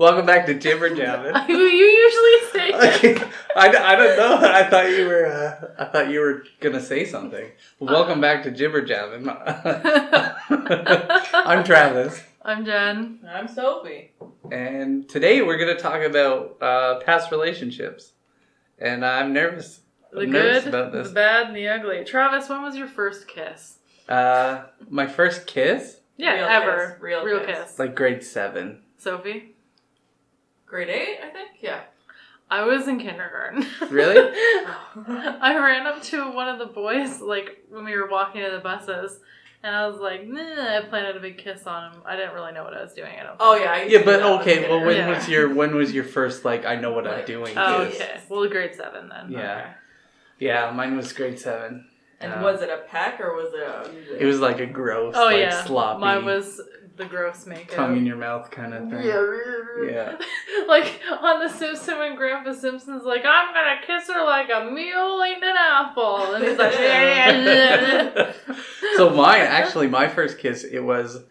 Welcome back to Jibber Jabbing. You usually say that. I don't know. I thought you were gonna say something. Welcome back to Jibber Jabbing. I'm Travis. I'm Jen. I'm Sophie. And today we're gonna talk about past relationships. And I'm nervous. I'm nervous about this. The bad, and the ugly. Travis, when was your first kiss? My first kiss? Yeah, Real ever. kiss. Real kiss. Like grade 7. Sophie? Grade 8, I think? Yeah. I was in kindergarten. Really? I ran up to one of the boys, like, when we were walking to the buses, and I was like, nah, I planted a big kiss on him. I didn't really know what I was doing. I don't Oh, think. yeah. I used Yeah, to but do that okay, well, when when was your first, like, I know what I'm doing Oh, kiss? okay. Well, grade 7 then. Yeah. Okay. Yeah, mine was grade 7. And was it a peck or was it a... It was like a gross, sloppy, Mine was the gross makeout. tongue in your mouth kind of thing. Yeah. Like on The Simpsons when Grandpa Simpson's like, I'm gonna kiss her like a mule eating an apple. And he's like, So my first kiss, it was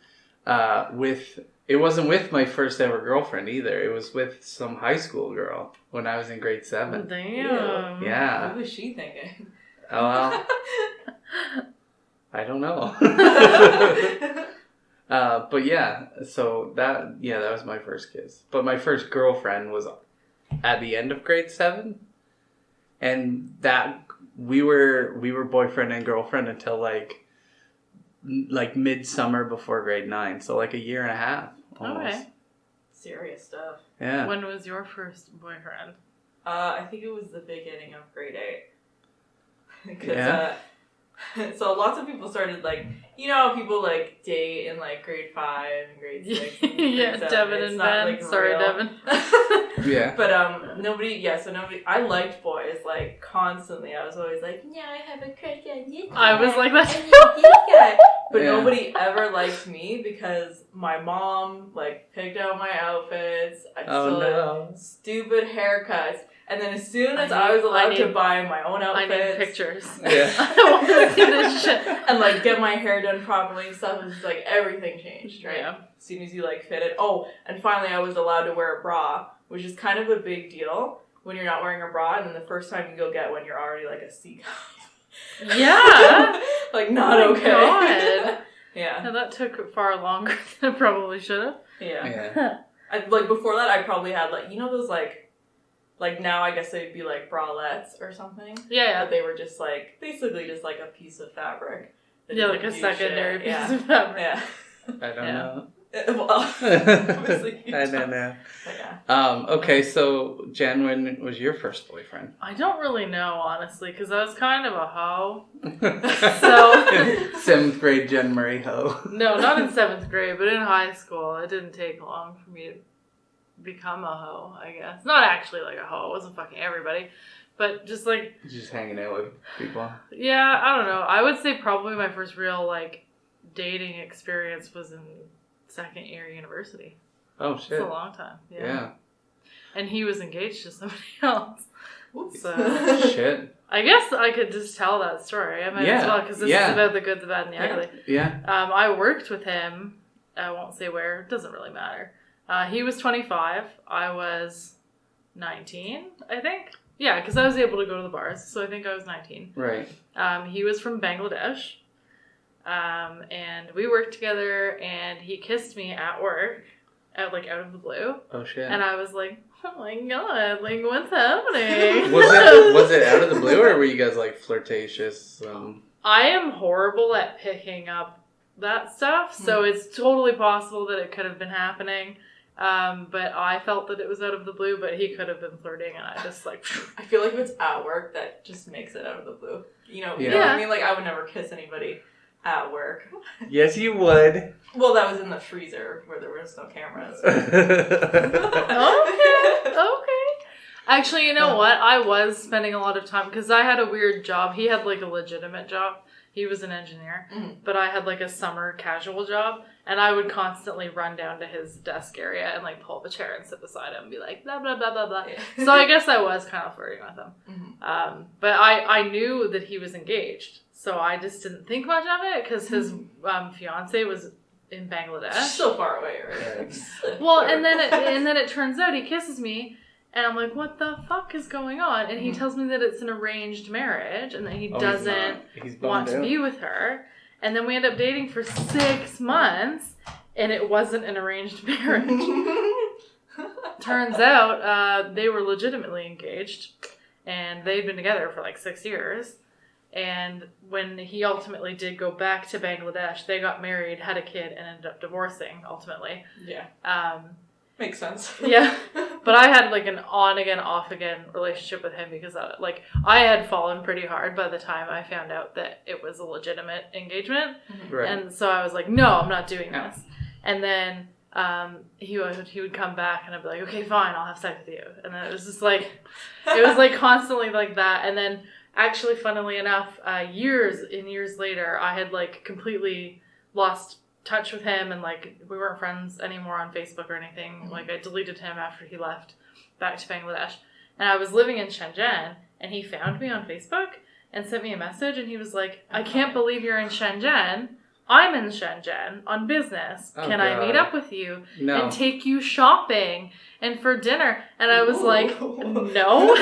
it wasn't with my first ever girlfriend either. It was with some high school girl when I was in grade 7. Damn. Yeah. What was she thinking? Oh, well. I don't know. But yeah, so that was my first kiss. But my first girlfriend was at the end of grade 7. And that we were boyfriend and girlfriend until like midsummer before grade 9. So like a year and a half almost. Okay. Serious stuff. Yeah. When was your first boyfriend? I think it was the beginning of grade 8. Yeah. So lots of people started like, you know, people like date in like grade 5 and grade 6. And grade Yeah, 7. Devin It's and not, Ben. like, Sorry, real. Devin. Yeah. But nobody, I liked boys like constantly. I was always like, yeah, I have a crush on this guy. I was like that. I like this guy. But Yeah. nobody ever liked me because my mom like picked out my outfits. I still had stupid haircuts. And then as soon as I was allowed to buy my own I outfits. need pictures. Yeah. I want to see this shit. And like get my hair done properly and stuff, it's like everything changed, right? Yeah. As soon as you like fit it. Oh, and finally I was allowed to wear a bra, which is kind of a big deal when you're not wearing a bra, and then the first time you go get one, you're already like a C cup. Yeah. Like not Oh my okay. God. Yeah. Yeah, that took far longer than it probably should have. Yeah. Like before that, I probably had like, you know those like now I guess they'd be like bralettes or something. Yeah. But they were just like basically just like a piece of fabric. Yeah, like a secondary shit. piece of fabric. Yeah. I don't know. Well, obviously you I don't know. But yeah. Okay, so Jen, when was your first boyfriend? I don't really know, honestly, because I was kind of a hoe. So 7th grade Jen Murray ho. No, not in 7th grade, but in high school. It didn't take long for me to become a hoe, I guess. Not actually like a hoe. I wasn't fucking everybody. But just like... Just hanging out with people. Yeah, I don't know. I would say probably my first real, like, dating experience was in 2nd year university. Oh, shit. It's a long time. Yeah. And he was engaged to somebody else. Oops. So... Shit. I guess I could just tell that story. I might as well, because this is about the good, the bad, and the ugly. Yeah. I worked with him. I won't say where. It doesn't really matter. He was 25. I was 19, I think. Yeah, because I was able to go to the bars, so I think I was 19. Right. He was from Bangladesh. And we worked together, and he kissed me at work, out of the blue. Oh, shit. And I was like, oh my God, like, what's happening? Was it out of the blue, or were you guys, like, flirtatious? I am horrible at picking up that stuff, so it's totally possible that it could have been happening. But I felt that it was out of the blue, but he could have been flirting, and I just, like... I feel like if it's at work, that just makes it out of the blue. You know what I mean? Like, I would never kiss anybody at work. Yes, you would. Well, that was in the freezer where there was no cameras. Okay. Actually, you know what? I was spending a lot of time, because I had a weird job. He had, like, a legitimate job. He was an engineer. Mm-hmm. But I had, like, a summer casual job. And I would constantly run down to his desk area and, like, pull up a chair and sit beside him and be like, blah, blah, blah, blah, blah. Yeah. So I guess I was kind of flirting with him. Mm-hmm. But I knew that he was engaged. So I just didn't think much of it, because his fiance was in Bangladesh. So far away, right? Well, and then it turns out he kisses me, and I'm like, what the fuck is going on? And he tells me that it's an arranged marriage, and that he doesn't want to be with her. And then we end up dating for 6 months, and it wasn't an arranged marriage. Turns out they were legitimately engaged, and they'd been together for like 6 years. And when he ultimately did go back to Bangladesh, they got married, had a kid, and ended up divorcing, ultimately. Yeah. Makes sense. Yeah. But I had like an on-again, off-again relationship with him because I had fallen pretty hard by the time I found out that it was a legitimate engagement. Right. And so I was like, no, I'm not doing this. And then he would come back and I'd be like, okay, fine, I'll have sex with you. And then it was just like, constantly like that. And then actually, funnily enough, years later, I had like completely lost touch with him, and like we weren't friends anymore on Facebook or anything. Like I deleted him after he left back to Bangladesh, and I was living in Shenzhen, and he found me on Facebook and sent me a message, and he was like, I can't believe you're in Shenzhen. I'm in Shenzhen on business. Can I meet up with you and take you shopping and for dinner? And I was like, no.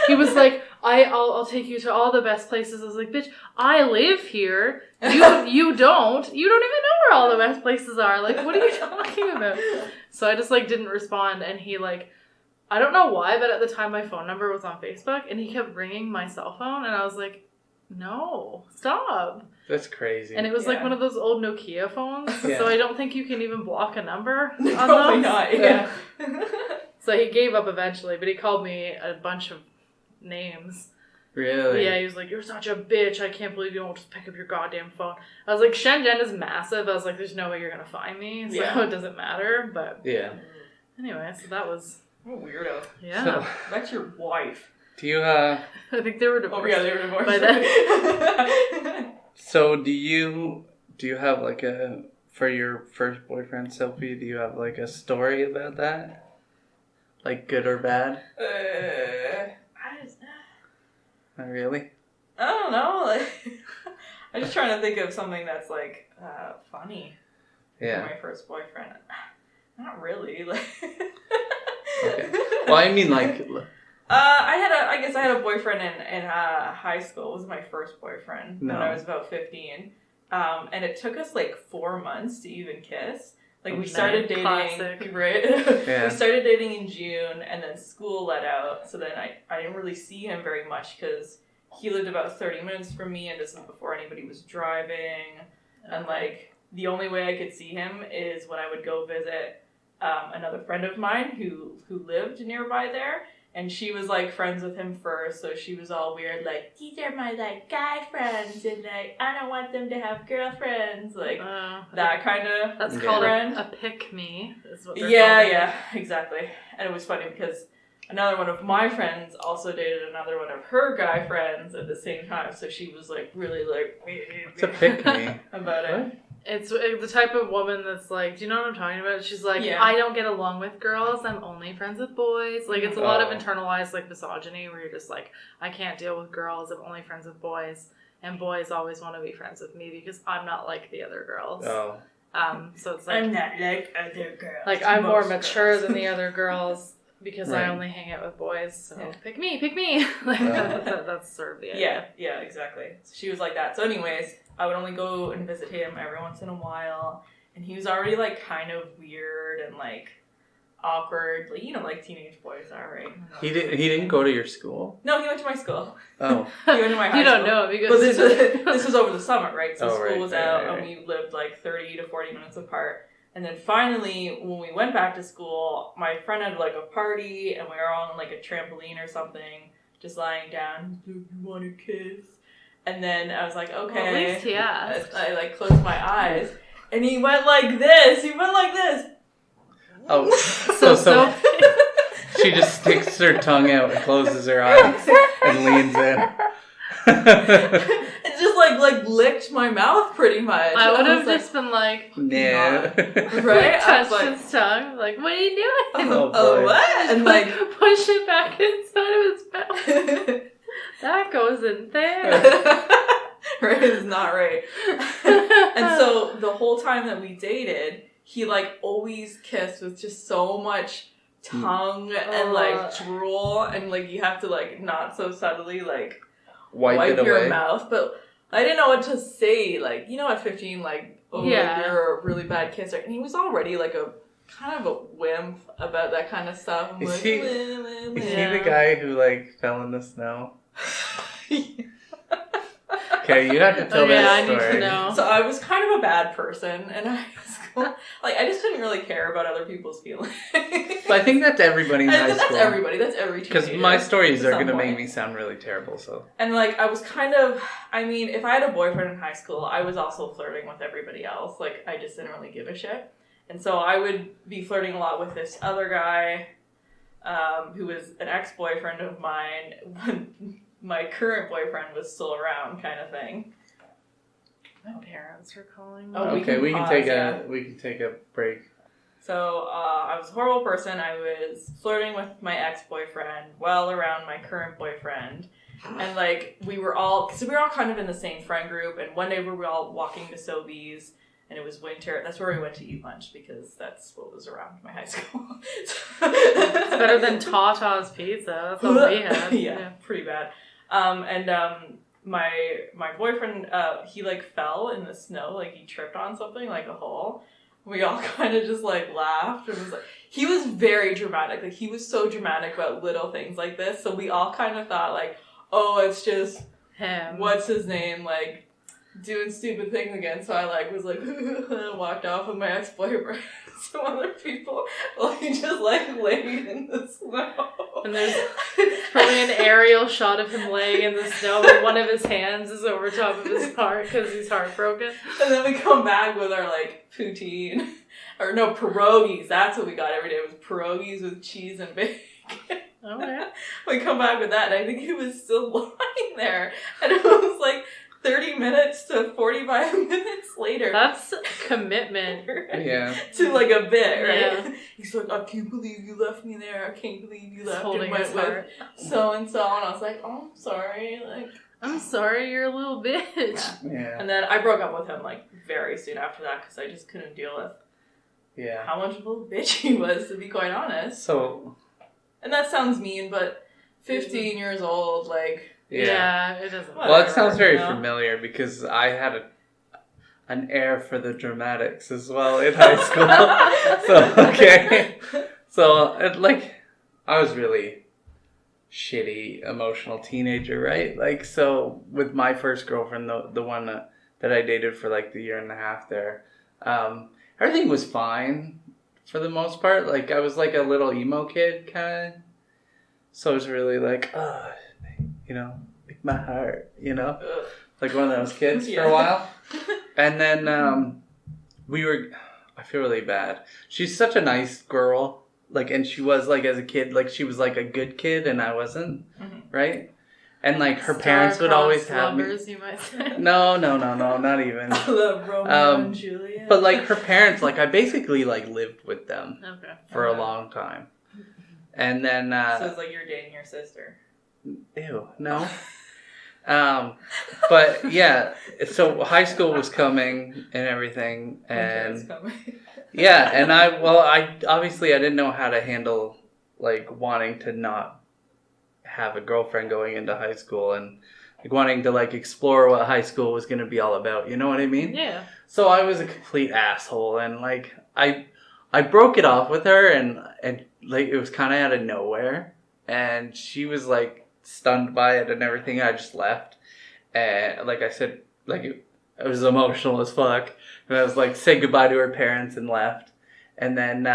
He was like, I'll take you to all the best places. I was like, bitch, I live here. You don't even know where all the best places are. Like, what are you talking about? So I just like didn't respond. And he like, I don't know why, but at the time my phone number was on Facebook, and he kept ringing my cell phone, and I was like, no, stop. That's crazy. And it was like one of those old Nokia phones, so I don't think you can even block a number on Probably those. not. Yeah. So he gave up eventually, but he called me a bunch of names. Really? Yeah, he was like, you're such a bitch. I can't believe you won't just pick up your goddamn phone. I was like, Shenzhen is massive. I was like, there's no way you're going to find me. So it doesn't matter. But anyway, so that was... What a weirdo. Yeah. So, that's your wife. Do you, I think they were divorced. Oh, yeah, they were divorced. By then. So do you have like for your first boyfriend, Sophie, do you have like a story about that? Like good or bad? Not really? I don't know. Like, I'm just trying to think of something that's like funny. Yeah. For my first boyfriend. Not really. Like. Okay. Well, I mean, like. I guess I had a boyfriend in high school. It was my first boyfriend when I was about 15. And it took us like 4 months to even kiss. Like we started dating, classic. right? Yeah. We started dating in June, and then school let out. So then I didn't really see him very much because he lived about 30 minutes from me, and this was before anybody was driving. And like the only way I could see him is when I would go visit another friend of mine who lived nearby there. And she was, like, friends with him first, so she was all weird, like, these are my, like, guy friends, and, like, I don't want them to have girlfriends, like, that kind of That's called a pick-me, is what they're called. Yeah, exactly. And it was funny because another one of my friends also dated another one of her guy friends at the same time, so she was, like, really, like... It's a pick-me. about it. It's the type of woman that's like, do you know what I'm talking about? She's like, I don't get along with girls. I'm only friends with boys. Like, it's a lot of internalized, like, misogyny where you're just like, I can't deal with girls. I'm only friends with boys. And boys always want to be friends with me because I'm not like the other girls. Oh. So it's like... I'm not like other girls. Like, I'm more mature than the other girls because I only hang out with boys. So pick me. Like, that's sort of the idea. Yeah, exactly. So she was like that. So anyways... I would only go and visit him every once in a while, and he was already, like, kind of weird and, like, awkward, like, you know, like teenage boys are, right? He didn't go to your school? No, he went to my school. Oh. He went to my high school. You don't know, because... But this was over the summer, right? So school was out, and we lived, like, 30 to 40 minutes apart. And then finally, when we went back to school, my friend had, like, a party, and we were all on, like, a trampoline or something, just lying down. Do you want to kiss? And then I was like, okay. Well, at least he asked. I like closed my eyes. And he went like this. Oh. So she just sticks her tongue out and closes her eyes and leans in. It just like licked my mouth pretty much. I would have just been like, nah. Right? Touched his tongue. Like, what are you doing? Oh, what? And like push it back inside of his mouth. That goes in there. right? It's not right. And so the whole time that we dated, he like always kissed with just so much tongue and like drool, and like you have to like not so subtly like wipe your away. Mouth. But I didn't know what to say. Like, you know, at 15, like, like, you're a really bad kisser. And he was already like a kind of a wimp about that kind of stuff. I'm is he the guy who like fell in the snow? Okay, you have to tell that story. I need to know. So I was kind of a bad person, and I just didn't really care about other people's feelings. But I think that's everybody in high school. That's everybody. That's every teenager. Because my stories are going to make me sound really terrible, so. And, like, I was kind of, I mean, if I had a boyfriend in high school, I was also flirting with everybody else. Like, I just didn't really give a shit. And so I would be flirting a lot with this other guy, who was an ex-boyfriend of mine when my current boyfriend was still around, kind of thing. My parents are calling me. Oh, we can take a break. So I was a horrible person. I was flirting with my ex-boyfriend well around my current boyfriend, and like we were all kind of in the same friend group. And one day we were all walking to Sophie's, and it was winter. That's where we went to eat lunch because that's what was around my high school. It's better than Tata's Pizza. That's all we had. Yeah, pretty bad. My boyfriend, he like fell in the snow, like he tripped on something, like a hole. We all kind of just like laughed and was like, he was very dramatic. Like he was so dramatic about little things like this. So we all kind of thought like, oh, it's just him. What's his name? Like doing stupid things again. So I like was like, walked off with my ex-boyfriend. Some other people, like just like laying in the snow. And there's probably an aerial shot of him laying in the snow, but one of his hands is over top of his heart because he's heartbroken. And then we come back with our like poutine, or no, pierogies. That's what we got every day. It was pierogies with cheese and bacon. Oh yeah. We come back with that, and I think he was still lying there, and it was like 30 minutes to 45 minutes later. That's commitment. Yeah. To like a bit, right? Yeah. He's like, I can't believe you left me there. I can't believe you left holding and went his heart. with so-and-so. And I was like, oh, I'm sorry. Like, I'm sorry, you're a little bitch. Yeah. And then I broke up with him like very soon after that because I just couldn't deal with how much of a bitch he was, to be quite honest. So. And that sounds mean, but 15 years old, like... Yeah, it doesn't matter. Well, it sounds very familiar because I had an air for the dramatics as well in high school. So, okay. So, I was really shitty, emotional teenager, right? Like, so with my first girlfriend, the one that I dated for like the year and a half there, everything was fine for the most part. Like, I was like a little emo kid, kind of. So it was really like, like my heart, like one of those kids for a while. And then I feel really bad. She's such a nice girl, like, and she was like as a kid, like she was like a good kid and I wasn't, right? And like her parents would always have lovers, you might say. No, not even. I love Romeo and Juliet. But like her parents, like I basically like lived with them for a long time. And then so it's like you're dating your sister. Ew, no. But yeah, so high school was coming and everything, and yeah, and I obviously I didn't know how to handle like wanting to not have a girlfriend going into high school and like wanting to like explore what high school was going to be all about. You know what I mean? Yeah. So I was a complete asshole, and like I broke it off with her, and like it was kind of out of nowhere, and she was like stunned by it and everything. I just left, and like I said, like it was emotional as fuck, and I was like said goodbye to her parents and left. And then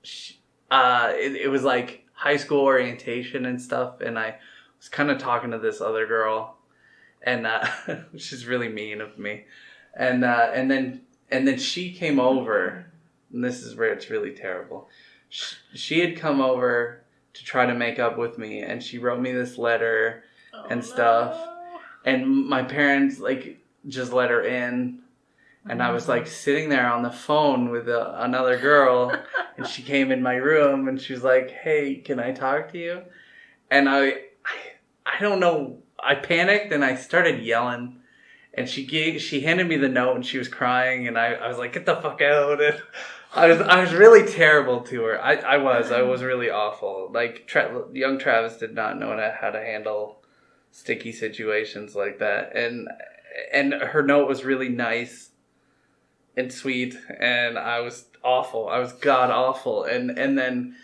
it was like high school orientation and stuff, and I was kind of talking to this other girl, and which is really mean of me, and then she came over, and this is where it's really terrible. She had come over to try to make up with me, and she wrote me this letter and stuff, and my parents like just let her in, and I was like sitting there on the phone with another girl, and she came in my room, and she was like, hey, can I talk to you? And I don't know, I panicked and I started yelling. And she handed me the note and she was crying and I was like, get the fuck out. And I was really terrible to her. I was really awful. Like young Travis did not know how to handle sticky situations like that. And her note was really nice and sweet and I was awful. I was god awful. And then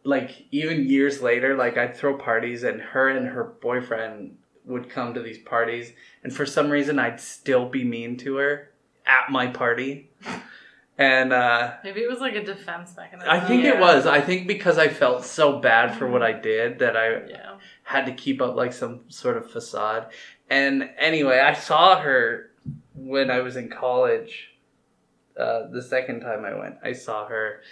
like even years later, like I'd throw parties and her boyfriend would come to these parties and for some reason I'd still be mean to her at my party. And maybe it was like a defense mechanism. I think it was. I think because I felt so bad for what I did that I had to keep up like some sort of facade. And anyway, I saw her when I was in college. The second time I went, I saw her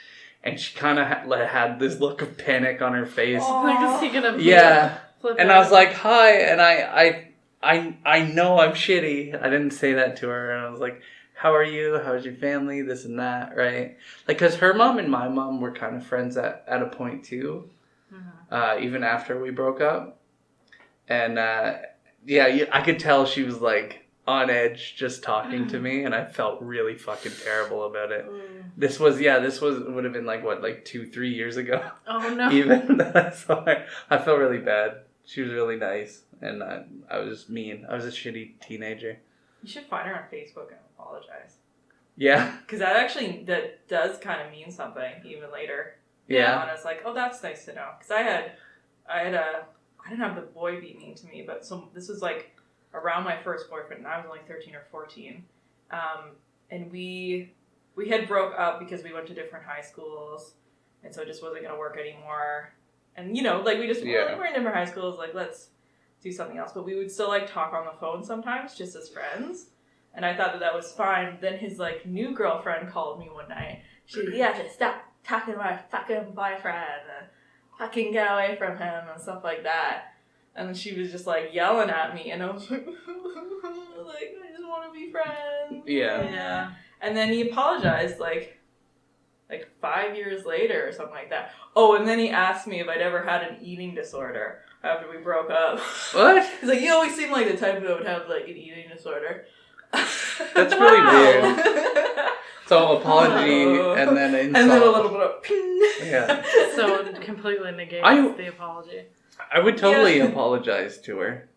and she kind of had this look of panic on her face. Like, is he gonna and I was like, hi, and I know I'm shitty. I didn't say that to her, and I was like, how are you? How's your family? This and that, right? Like, because her mom and my mom were kind of friends at a point too, even after we broke up. And I could tell she was like on edge just talking to me, and I felt really fucking terrible about it. This would have been like 2-3 years ago. Oh no! Even so, I felt really bad. She was really nice, and I was just mean. I was a shitty teenager. You should find her on Facebook and apologize. Yeah, because that does kind of mean something even later. Yeah, and it's like, oh, that's nice to know. Because I didn't have the boy be mean to me, but this was like around my first boyfriend, and I was only 13 or 14, and we had broke up because we went to different high schools, and so it just wasn't going to work anymore. And, you know, like, we're in different high schools, like, let's do something else. But we would still, like, talk on the phone sometimes, just as friends. And I thought that was fine. Then his, like, new girlfriend called me one night. She said, you have to stop talking to my fucking boyfriend and fucking get away from him and stuff like that. And she was just, like, yelling at me. And I was like, I just want to be friends. Yeah. And then he apologized, like 5 years later or something like that. Oh, and then he asked me if I'd ever had an eating disorder after we broke up. What? He's like, you always seem like the type that would have, like, an eating disorder. That's really weird. So, apology, and then insult. And then a little bit of ping. Yeah. So, it completely negates the apology. I would totally apologize to her.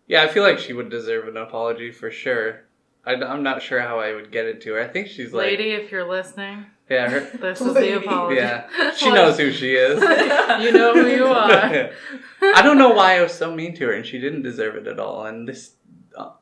Yeah, I feel like she would deserve an apology for sure. I'm not sure how I would get it to her. I think she's like... Lady, if you're listening, yeah, this is the apology. Yeah, she knows who she is. You know who you are. Yeah. I don't know why I was so mean to her, and she didn't deserve it at all. And this,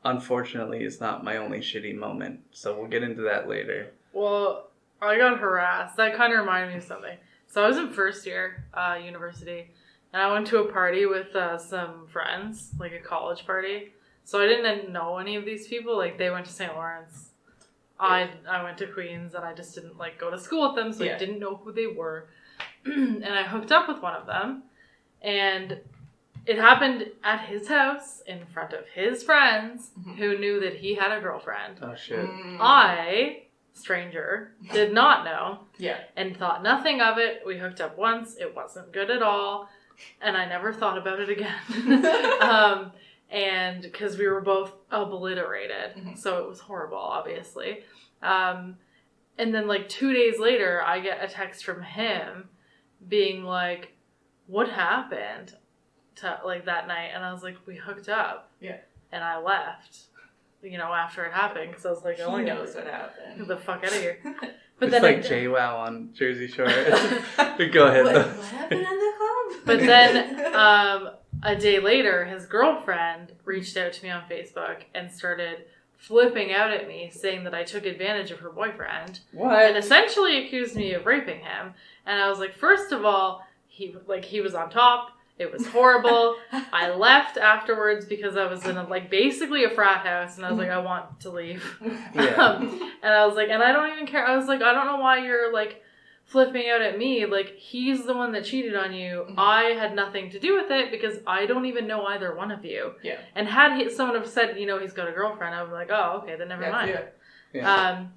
unfortunately, is not my only shitty moment. So we'll get into that later. Well, I got harassed. That kind of reminded me of something. So I was in first year university, and I went to a party with some friends, like a college party. So I didn't know any of these people. Like, they went to St. Lawrence. I went to Queens, and I just didn't, like, go to school with them, so I didn't know who they were. And I hooked up with one of them, and it happened at his house in front of his friends who knew that he had a girlfriend. Oh, shit. I, stranger, did not know. Yeah. And thought nothing of it. We hooked up once. It wasn't good at all. And I never thought about it again. And because we were both obliterated. So it was horrible, obviously. And then like 2 days later, I get a text from him being like, what happened to like that night? And I was like, we hooked up. Yeah. And I left, you know, after it happened. Because I was like, he knows what happened. Get the fuck out of here. But it's then like JWoww on Jersey Shore. Go ahead. What happened at the club? But then a day later, his girlfriend reached out to me on Facebook and started flipping out at me, saying that I took advantage of her boyfriend. What? And essentially accused me of raping him. And I was like, first of all, he was on top. It was horrible. I left afterwards because I was in basically a frat house, and I was like, I want to leave. Yeah. And I was like, and I don't even care. I was like, I don't know why you're like flipping out at me. Like, he's the one that cheated on you. Mm-hmm. I had nothing to do with it because I don't even know either one of you. Yeah. And had someone have said, you know, he's got a girlfriend, I would be like, oh, okay, then never mind. Yeah.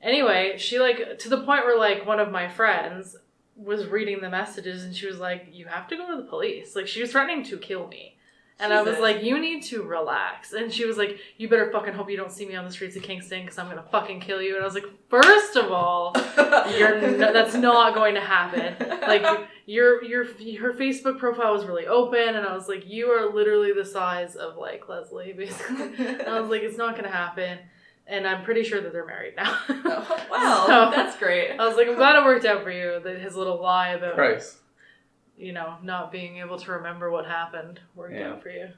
Anyway, she like, to the point where like one of my friends was reading the messages and she was like, you have to go to the police. Like, she was threatening to kill me. And I was like, you need to relax. And she was like, you better fucking hope you don't see me on the streets of Kingston because I'm going to fucking kill you. And I was like, first of all, that's not going to happen. Like, her Facebook profile was really open. And I was like, you are literally the size of, like, Leslie, basically. And I was like, it's not going to happen. And I'm pretty sure that they're married now. Oh, wow, so, that's great. I was like, I'm glad it worked out for you. That his little lie about... Christ. You know, not being able to remember what happened worked out for you.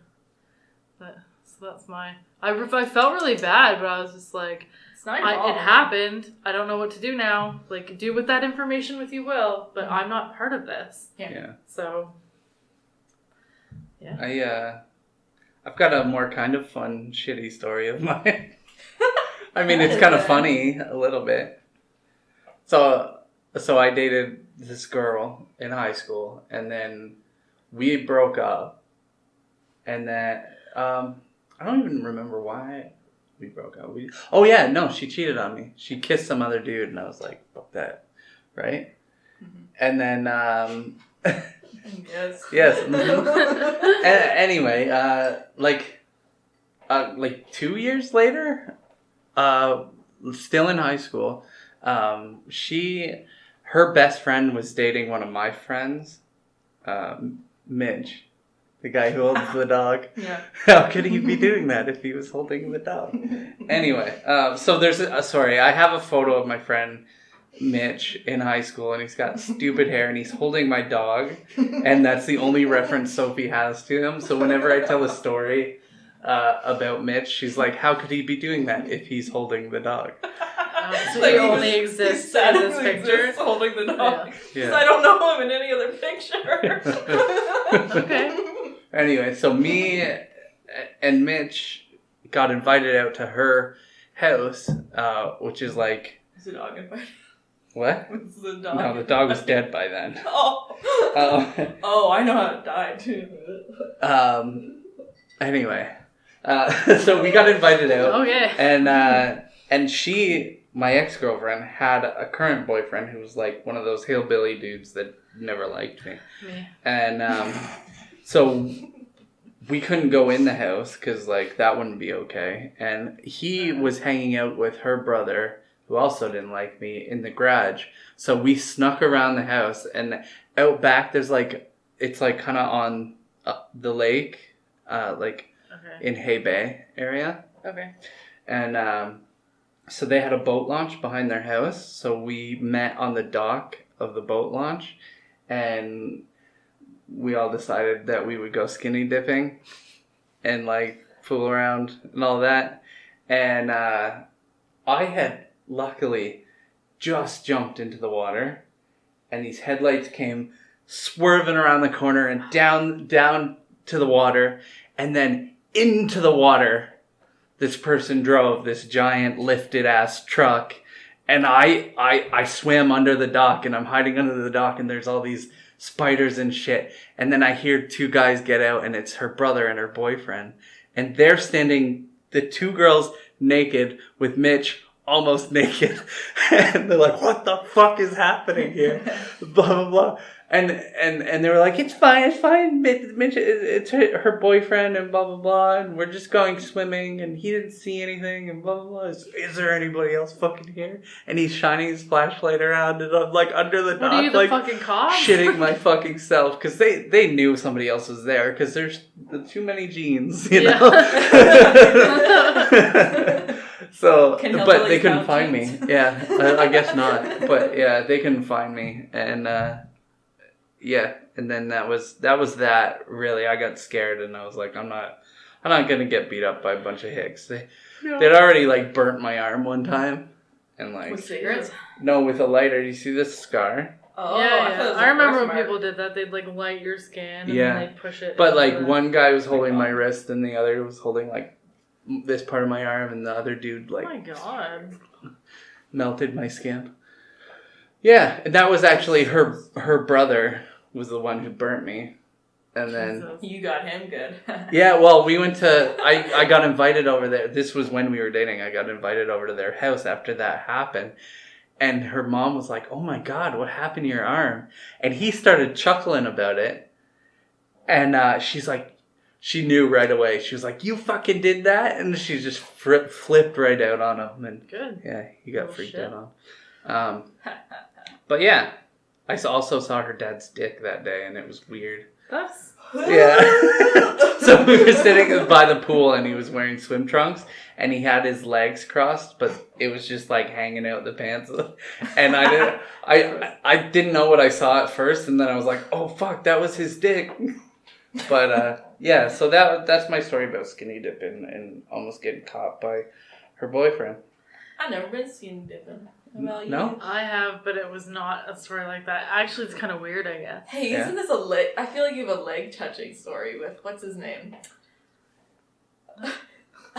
But so that's my... I felt really bad, but I was just like, it's not your fault. It happened. I don't know what to do now. Like, do with that information what you will, but I'm not part of this. Yeah. So, yeah. I've got a more kind of fun, shitty story of mine. I mean, it's kind of funny a little bit. So I dated this girl in high school, and then we broke up, and then I don't even remember why we broke up. She cheated on me. She kissed some other dude, and I was like, fuck that, right? Mm-hmm. And then yes. Mm-hmm. Anyway, like 2 years later, still in high school, her best friend was dating one of my friends, Mitch, the guy who holds the dog. Yeah. How could he be doing that if he was holding the dog? Anyway, so there's I have a photo of my friend Mitch in high school, and he's got stupid hair, and he's holding my dog, and that's the only reference Sophie has to him. So whenever I tell a story about Mitch, she's like, how could he be doing that if he's holding the dog? So he only exists in this picture. Holding the dog. Yeah. I don't know him in any other picture. Okay. Anyway, so me and Mitch got invited out to her house, which is like... Is the dog invited? What? Was the dog No, the dog was dead by then. Oh, I know how it died too. Anyway, so we got invited out. Okay. And she... My ex-girlfriend had a current boyfriend who was like one of those hillbilly dudes that never liked me. And so we couldn't go in the house because like that wouldn't be okay. And he was hanging out with her brother who also didn't like me in the garage. So we snuck around the house, and out back there's like, it's like kind of on the lake, in Hay Bay area. Okay. And so they had a boat launch behind their house. So we met on the dock of the boat launch, and we all decided that we would go skinny dipping and like fool around and all that. And I had luckily just jumped into the water, and these headlights came swerving around the corner and down to the water, and then into the water. This person drove this giant lifted ass truck, and I swam under the dock, and I'm hiding under the dock, and there's all these spiders and shit. And then I hear two guys get out, and it's her brother and her boyfriend, and they're standing, the two girls naked with Mitch almost naked, and they're like, what the fuck is happening here? Blah blah blah. And they were like, it's fine, Mitch, it's her boyfriend, and blah, blah, blah, and we're just going swimming, and he didn't see anything, and blah, blah, blah. Is there anybody else fucking here? And he's shining his flashlight around, and I'm like under the dock, are you, the like fucking cop? shitting my fucking self, because they knew somebody else was there, because there's too many jeans, you know? So, but they couldn't find me. Yeah, I guess not. But yeah, they couldn't find me, and yeah, and then that was that. Really, I got scared, and I was like, I'm not gonna get beat up by a bunch of hicks. They'd already like burnt my arm one time, and like with cigarettes. No, with a lighter. You see this scar? Oh, yeah. I remember when people did that. They'd like light your skin, and then they'd push it. But like one guy was holding my wrist, and the other was holding like this part of my arm, and the other dude like, oh my god, melted my skin. Yeah, and that was actually her brother was the one who burnt me. And then you got him good. Yeah, well, we went to I got invited over there. This was when we were dating. I got invited over to their house after that happened. And her mom was like, "Oh my God, what happened to your arm?" And he started chuckling about it. And she's like, she knew right away. She was like, "You fucking did that?" And she just flipped right out on him. And Good. yeah, he got Oh, freaked shit. out on. But yeah, I also saw her dad's dick that day, and it was weird. That's... Yeah. So we were sitting by the pool, and he was wearing swim trunks, and he had his legs crossed, but it was just like hanging out the pants. And I didn't know what I saw at first, and then I was like, "Oh fuck, that was his dick." But yeah, so that's my story about skinny dipping and almost getting caught by her boyfriend. I've never been skinny dipping. How about you? No? I have, but it was not a story like that. Actually, it's kind of weird, I guess. Hey, Yeah. isn't this a leg? I feel like you have a leg touching story with what's his name?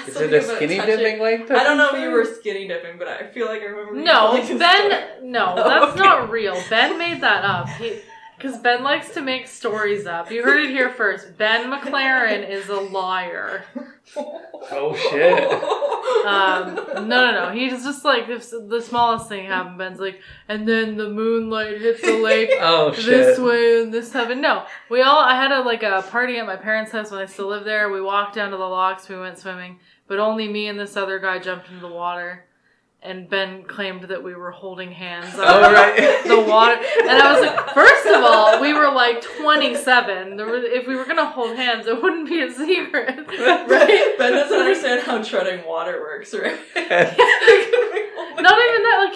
Is it a skinny dipping like that? I don't know if you were skinny dipping, but I feel like I remember. you No, telling this story. Ben. No, Oh, that's okay. not real. Ben made that up. Because Ben likes to make stories up. You heard it here first. Ben McLaren is a liar. Oh shit. No. He's just like, if the smallest thing happened, Ben's like, and then the moonlight hit the lake Oh shit. this way and this happened. No, I had a party at my parents' house when I still lived there. We walked down to the locks, we went swimming, but only me and this other guy jumped into the water. And Ben claimed that we were holding hands Oh, on right. the water. And I was like, first of all, we were like 27. If we were going to hold hands, it wouldn't be a secret. Right? Ben doesn't understand how treading water works, right? Not even that, like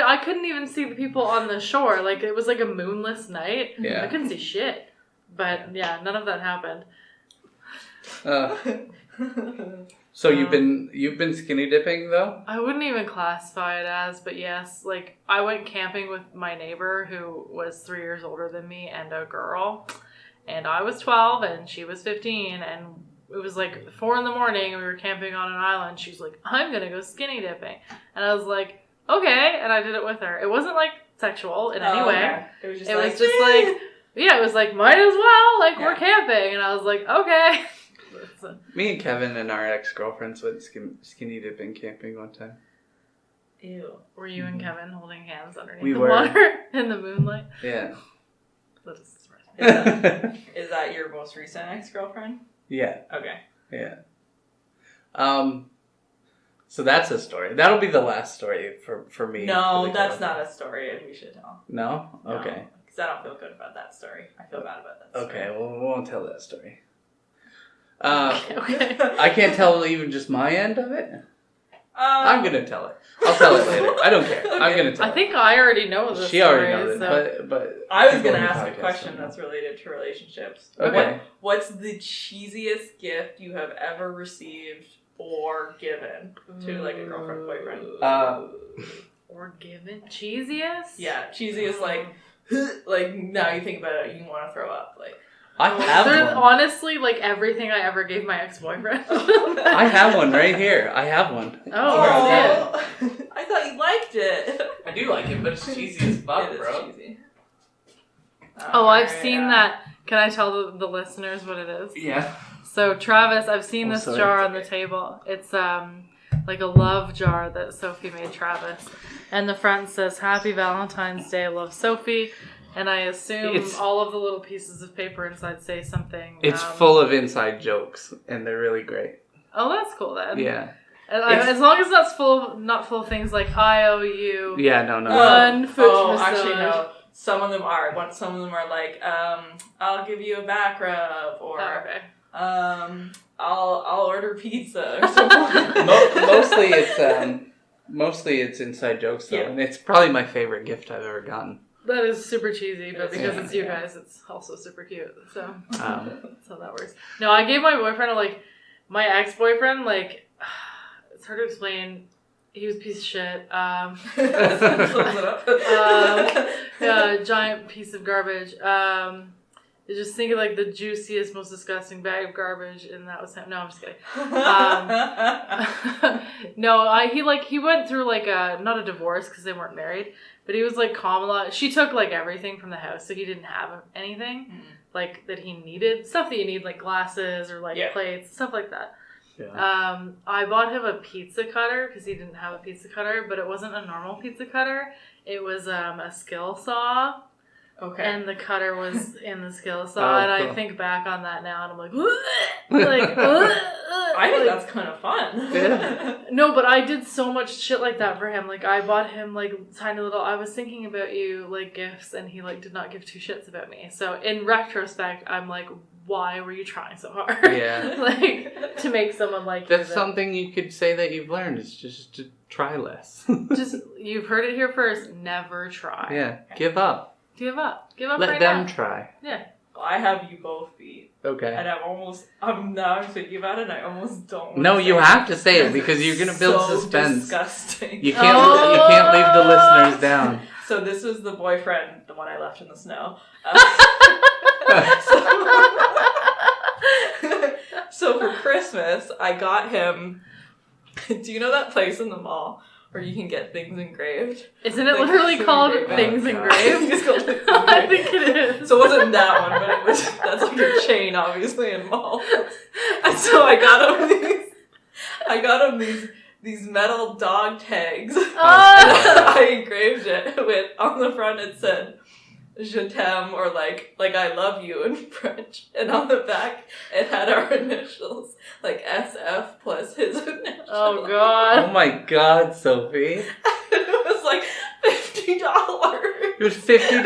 I couldn't even see the people on the shore. Like it was like a moonless night. Yeah. I couldn't see shit. But yeah, none of that happened. So you've been skinny dipping though? I wouldn't even classify it as, but yes, like I went camping with my neighbor who was 3 years older than me and a girl, and I was 12 and she was 15, and it was like 4 a.m. and we were camping on an island. She's like, "I'm gonna go skinny dipping," and I was like, "Okay," and I did it with her. It wasn't like sexual in any way. Okay. It was just It like, was just like, yeah, it was like, might as well, like Yeah. we're camping, and I was like, okay. Me and Kevin and our ex-girlfriends went skinny dipping camping one time. ew. Were you and Kevin holding hands underneath We the were. water in the moonlight? Yeah. That is surprising. Is that your most recent ex-girlfriend? Yeah. Okay. Yeah. So that's a story. That'll be the last story for me. No, for the that's girl. not a story we should tell. No? No, Okay. Because I don't feel good about that story. I feel bad about that story. Okay, well, we won't tell that story. Okay. I can't tell even just my end of it. I'm Um, gonna tell it. I'll tell it later. I don't care. I'm Okay. gonna tell I think I already know it. the She story. already knows so. it, but I was people going to on the ask a podcast question don't know. that's related to relationships. Okay. What's the cheesiest gift you have ever received or given to like a girlfriend, boyfriend? Or given cheesiest? Yeah, cheesy is like now you think about it, you want to throw up. Like I have There's one. honestly like everything I ever gave my ex-boyfriend. I have one right here. I have one. Oh, I thought you liked it. I do like it, but it's cheesy as fuck, It is bro. cheesy. Oh, I've Alright, seen that. Can I tell the listeners what it is? Yeah. So Travis, I've seen Oh, this sorry. jar on the table. It's like a love jar that Sophie made Travis, and the front says "Happy Valentine's Day, love Sophie." And I assume It's- all of the little pieces of paper inside say something. It's full of inside jokes, and they're really great. Oh, that's cool then. Yeah. As long as that's not full of things like "I owe you." Yeah, no. One foot massage. actually no. Some of them are. Some of them are like, I'll give you a back rub, or Oh, okay. I'll order pizza or something. Mostly it's inside jokes, though, Yeah. and it's probably my favorite gift I've ever gotten. That is super cheesy, but because Yeah. it's you guys, it's also super cute. So Um, that's how that works. No, I gave my boyfriend my ex-boyfriend, it's hard to explain. He was a piece of shit. Sums it up. Yeah, giant piece of garbage. Just think of the juiciest, most disgusting bag of garbage, and that was him. No, I'm just kidding. No, he went through not a divorce because they weren't married, but he was like Kamala. She took everything from the house, so he didn't have anything that he needed. Stuff that you need, like glasses or Yeah. plates, stuff like that. Yeah. I bought him a pizza cutter because he didn't have a pizza cutter, but it wasn't a normal pizza cutter. It was a skill saw. Okay. And the cutter was in the skill saw, and cool. I think back on that now, and I'm like, I think that's kind of fun. Yeah. No, but I did so much shit like that for him. Like, I bought him, like, tiny little, I was thinking about you, like, gifts, and he, like, did not give two shits about me. So, in retrospect, I'm like, why were you trying so hard? Yeah. Like, to make someone like you. That's something you could say that you've learned, is just to try less. Just, you've heard it here first, never try. Yeah, give up. Give up. Give up Let right them now. try. Yeah. I have you both beat. Okay. And now I'm thinking about it and I almost don't want No, to you say have it to say it because you're going to build so suspense. Disgusting. You can't leave the listeners down. So this was the boyfriend, the one I left in the snow. So for Christmas, I got him. Do you know that place in the mall where you can get things engraved? Isn't it Like, literally things called engraved. Things Oh, God. Engraved? It's called Things I Engraved. think it is. So it wasn't that one, but it was. That's like a chain, obviously, in malls. And so I got him these metal dog tags. Oh. I engraved it with, on the front it said "Je t'aime" or like "I love you" in French, and on the back it had our initials, like SF plus his initials. Oh, God. Oh my God, Sophie. It was like $50. It was $50?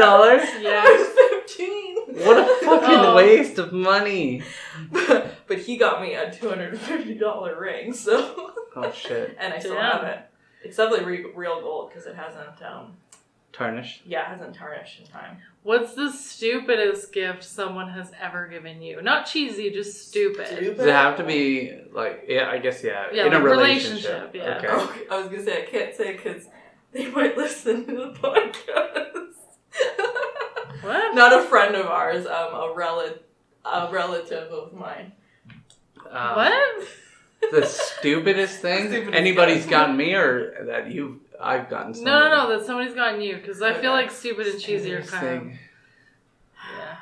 Yeah. It was $15. What a fucking Oh. waste of money. But he got me a $250 ring, so. Oh shit. And I still Damn. have it. It's definitely real gold because it hasn't, Tarnished. it hasn't tarnished in time. What's the stupidest gift someone has ever given you? Not cheesy, just stupid. Does it have to be like, yeah, I guess, yeah, Yeah, in a like relationship. relationship, yeah. Okay. Oh, I was gonna say I can't say because they might listen to the podcast. What? Not a friend of ours, a relative of mine. What? The stupidest thing Stupidest anybody's gift. gotten me, or that I've gotten somebody? No, that somebody's gotten you, because I feel Okay. like stupid and cheesy are kind of... Thing. Yeah.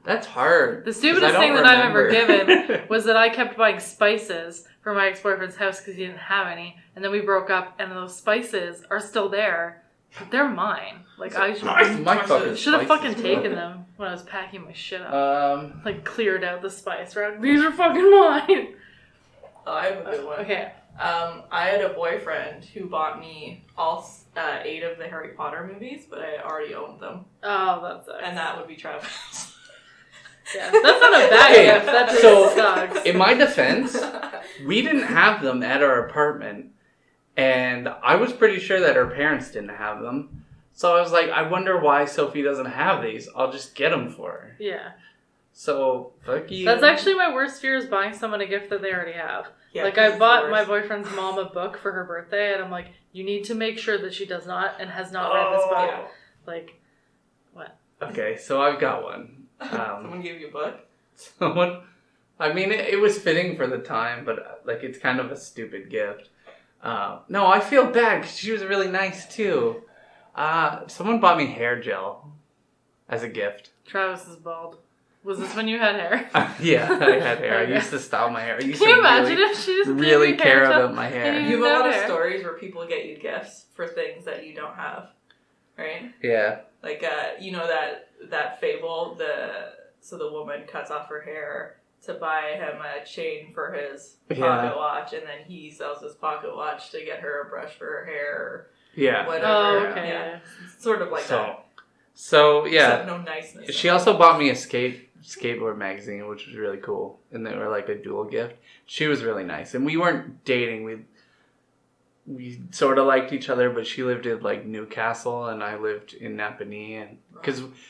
That's hard. The 'cause stupidest I thing don't that I've ever remember. given was that I kept buying spices for my ex-boyfriend's house because he didn't have any, and then we broke up, and those spices are still there, but they're mine. Like, I My fucking should have spices, fucking bro. taken them when I was packing my shit up. Like, cleared out the spice rack. These are fucking mine! Oh, I have a good one. Okay. I had a boyfriend who bought me all 8 of the Harry Potter movies, but I already owned them. Oh, that sucks. And that would be Travis. Yeah, that's not a bad Okay, gift. That just so- sucks. In my defense, we didn't have them at our apartment, and I was pretty sure that her parents didn't have them. So I was like, I wonder why Sophie doesn't have these. I'll just get them for her. Yeah. So, fuck you. That's actually my worst fear, is buying someone a gift that they already have. Yeah, Like, 'cause I it's bought the my worst. boyfriend's mom a book for her birthday, and I'm like, you need to make sure that she does not and has not read this book. Yeah. Like, what? Okay, so I've got one. Someone gave you a book? I mean, it was fitting for the time, but like, it's kind of a stupid gift. No, I feel bad because she was really nice too. Someone bought me hair gel as a gift. Travis is bald. Was this when you had hair? Yeah, I had hair. I Okay. used to style my hair. I used Can you to imagine really, if she just gave really you care hair gel? about my hair. And You have a No lot of hair. stories where people get you gifts for things that you don't have, right? Yeah. Like, you know that fable, so the woman cuts off her hair to buy him a chain for his pocket Yeah. watch, and then he sells his pocket watch to get her a brush for her hair or Yeah. whatever. Oh, okay. Yeah. Sort of like that. So yeah. Except no niceness. She also bought me a skateboard magazine, which was really cool, and they were like a dual gift. She was really nice, and we weren't dating. We sort of liked each other, but she lived in like Newcastle, and I lived in Napanee, and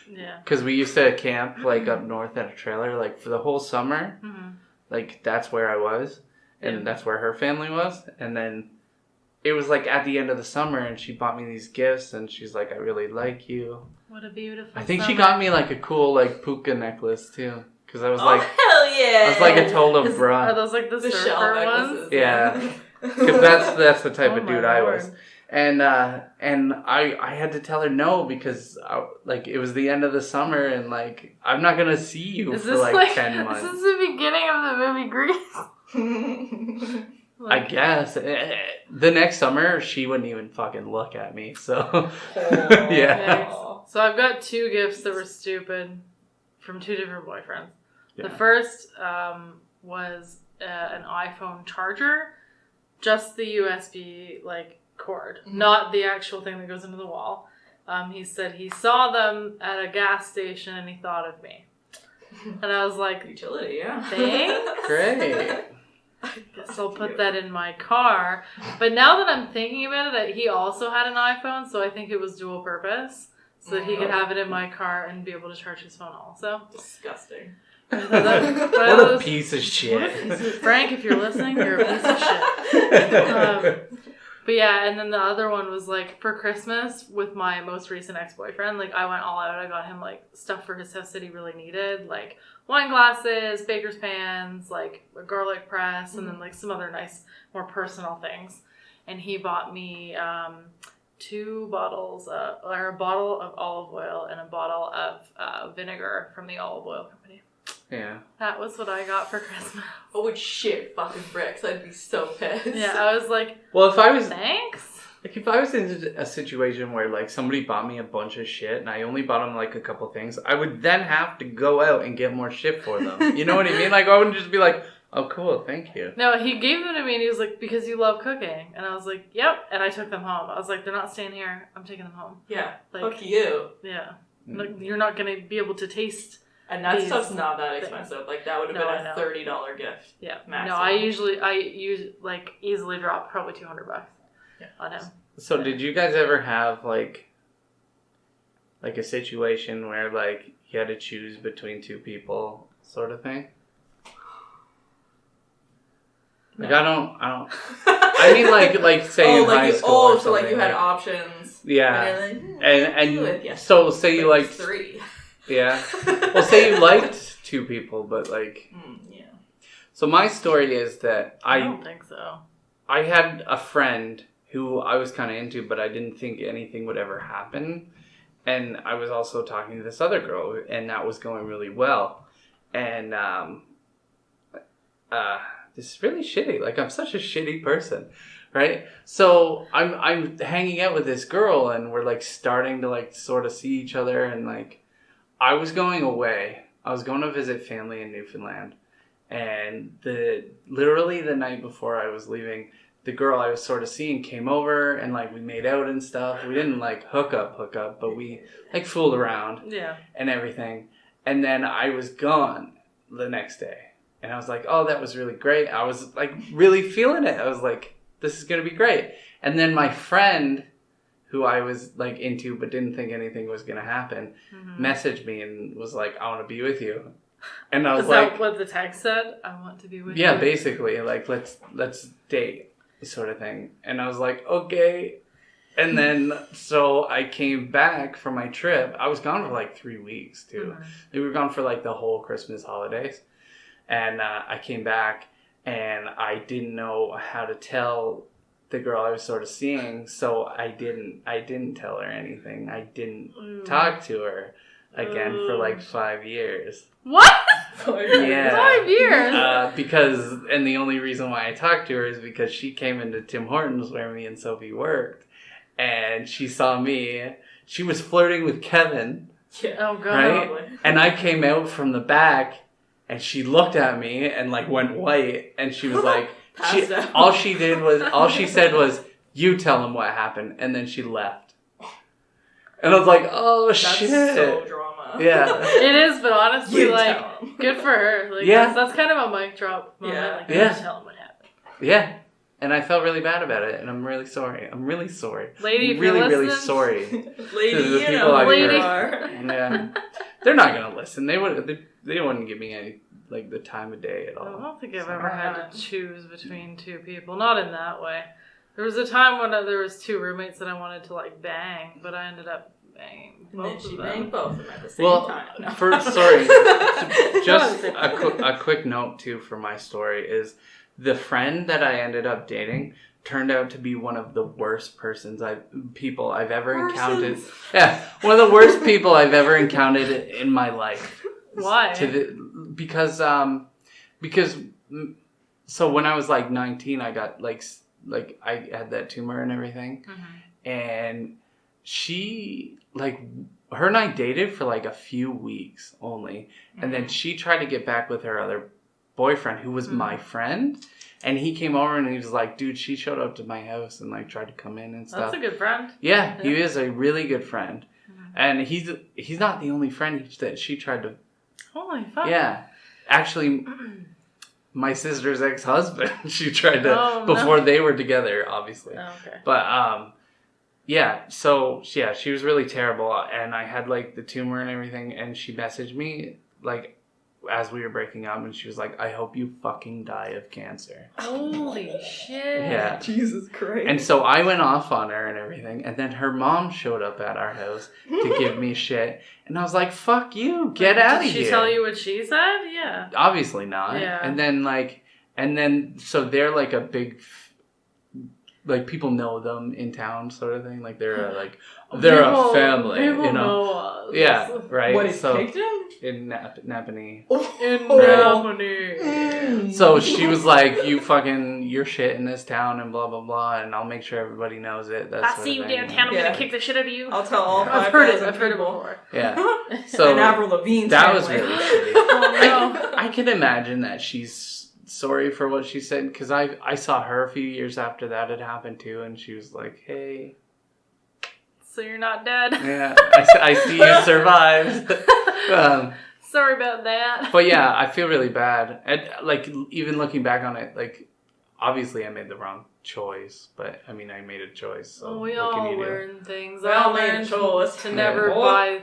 Yeah. because we used to camp like up north at a trailer, like for the whole summer. Mm-hmm. Like that's where I was, and Yeah. that's where her family was, and then it was like at the end of the summer, and she bought me these gifts, and she's like, "I really like you." What a beautiful I think summer. she got me like a cool like puka necklace too, because I was Oh, like, hell yeah! I was like a total Are bra, those like the The shell surfer necklaces. ones? Yeah. because that's the type Oh of my dude I Lord. was, and I had to tell her no because like it was the end of the summer, and like I'm not gonna see you Is for this like 10 Is months. this the beginning of the movie Grease? I guess. The next summer, she wouldn't even fucking look at me, so... yeah. So I've got 2 gifts that were stupid from 2 different boyfriends. Yeah. The first was an iPhone charger, just the USB like cord, not the actual thing that goes into the wall. He said he saw them at a gas station and he thought of me. And I was like, utility, yeah. Thanks. Great. Guess I'll put that in my car. But now that I'm thinking about it, he also had an iPhone, so I think it was dual purpose. So that he could have it in my car and be able to charge his phone also. Disgusting. What a piece of shit. Frank, if you're listening, you're a piece of shit. But yeah, and then the other one was like for Christmas with my most recent ex-boyfriend. Like I went all out. I got him like stuff for his house that he really needed, like wine glasses, baker's pans, like a garlic press, and then like some other nice, more personal things. And he bought me 2 bottles, or a bottle of olive oil and a bottle of vinegar from the olive oil company. Yeah. That was what I got for Christmas. Oh, shit, fucking bricks. I'd be so pissed. Yeah, I was like, well, if I was... Thanks? Like, if I was in a situation where, like, somebody bought me a bunch of shit and I only bought them, like, a couple things, I would then have to go out and get more shit for them. You know what I mean? Like, I wouldn't just be like, oh, cool, thank you. No, he gave them to me and he was like, because you love cooking. And I was like, yep. And I took them home. I was like, they're not staying here. I'm taking them home. Yeah, like, fuck you. Yeah. Like, you're not going to be able to taste... And that stuff's not that expensive. Like, that would have been a $30 gift. Yeah. Maximum. No, I easily drop probably $200 on him. So did you guys ever have, like a situation where, like, you had to choose between 2 people sort of thing? Like, No. I mean, like say in high school or so, like, something, you had options. Yeah. And so say you liked... 3. Yeah. Well, say you liked 2 people, but, like... yeah. So my story is that I don't think so. I had a friend who I was kind of into, but I didn't think anything would ever happen. And I was also talking to this other girl, and that was going really well. And this is really shitty. Like, I'm such a shitty person, right? So I'm hanging out with this girl, and we're, like, starting to, like, sort of see each other, and, like, I was going away. I was going to visit family in Newfoundland. And literally the night before I was leaving, the girl I was sort of seeing came over and, like, we made out and stuff. We didn't, like, hook up, but we, like, fooled around. Yeah. And everything. And then I was gone the next day. And I was like, oh, that was really great. I was, like, really feeling it. I was like, this is going to be great. And then my friend, who I was, like, into but didn't think anything was going to happen, messaged me and was like, I want to be with you. And I was like... Is that what the text said? I want to be with you? Yeah, basically. Like, let's date, sort of thing. And I was like, okay. And then, so I came back from my trip. I was gone for, like, 3 weeks, too. We were gone for, like, the whole Christmas holidays. And I came back, and I didn't know how to tell the girl I was sort of seeing, so I didn't tell her anything. I didn't talk to her again for like 5 years. What? 5 years? Yeah. 5 years? Because, and the only reason why I talked to her is because she came into Tim Hortons where me and Sophie worked, and she saw me. She was flirting with Kevin. Yeah. Oh, God. Right? And I came out from the back, and she looked at me and, like, went white, and she was like, all she said was, you tell him what happened, and then she left. And I was like, oh, That's shit. so drama. Yeah. It is, but honestly, You like, tell him. good for her. Like, Yeah. that's kind of a mic drop moment. Yeah. Like, Yeah. just tell him what happened. Yeah. And I felt really bad about it, and I'm really sorry. I'm really sorry. Lady, if really, you're really listening. sorry. Lady, To the you people know I've who you heard. are. Yeah. They're not gonna listen. They wouldn't give me any, like, the time of day at I all. don't think I've ever had to choose between 2 people. Not in that way. There was a time when there was 2 roommates that I wanted to, like, bang, but I ended up banging And then both she of them. banged both of them at the same time. No. Just a quick note, too, for my story is the friend that I ended up dating turned out to be one of the worst people I've ever encountered. Yeah, one of the worst people I've ever encountered in my life. Why? Because so when I was like 19, I got like I had that tumor and everything. And she, like, her and I dated for like a few weeks only. And then she tried to get back with her other boyfriend, who was my friend. And he came over and he was like, dude, she showed up to my house and like tried to come in and stuff. That's a good friend. Yeah, he is a really good friend. And he's not the only friend that she tried to... Holy fuck. Yeah. Actually, my sister's ex-husband, she tried to... before they were together, obviously. Oh, okay. But, yeah, so, yeah, she was really terrible. And I had, like, the tumor and everything. And she messaged me, like, as we were breaking up. And she was like, I hope you fucking die of cancer. Holy shit. Yeah. Jesus Christ. And so I went off on her and everything. And then her mom showed up at our house to give me shit. And I was like, fuck you. Get out of here. Did she tell you what she said? Yeah. Obviously not. Yeah. And then, so they're like a big... Like, people know them in town, sort of thing. Like, they're a family, people you know? Yeah, right. What, so, Picton? In Napanee. In Napanee. So she was like, you're shit in this town and blah, blah, blah, and I'll make sure everybody knows it. I see you downtown, I'm gonna kick the shit out of you. I'll tell all 5,000 I've heard it before. Yeah. So, and Avril Lavigne. That was really shitty. Oh, no. I can imagine that she's sorry for what she said, because I saw her a few years after that had happened too, and she was like, hey, so you're not dead. yeah, I see you survived. Sorry about that. But yeah, I feel really bad, and like, even looking back on it, like, obviously I made the wrong choice, but I mean, I made a choice, so we what can all you do? learn things. We I all made a learned choice. to never buy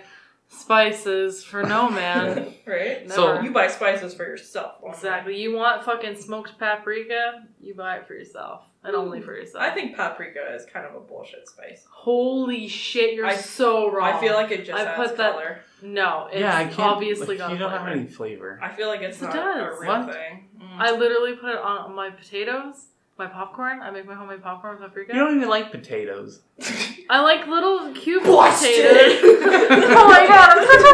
spices for no man. Right? Never. So you buy spices for yourself. Exactly. You want fucking smoked paprika? You buy it for yourself. And only for yourself. I think paprika is kind of a bullshit spice. Holy shit, you're so wrong. I feel like it just adds color. No, it's I can't, obviously got you don't flavor. have any flavor. I feel like it's not a real thing. I literally put it on my potatoes, my popcorn. I make my homemade popcorn with paprika. You don't even like potatoes. I like little cube Busted. potatoes. Oh my god, I'm such a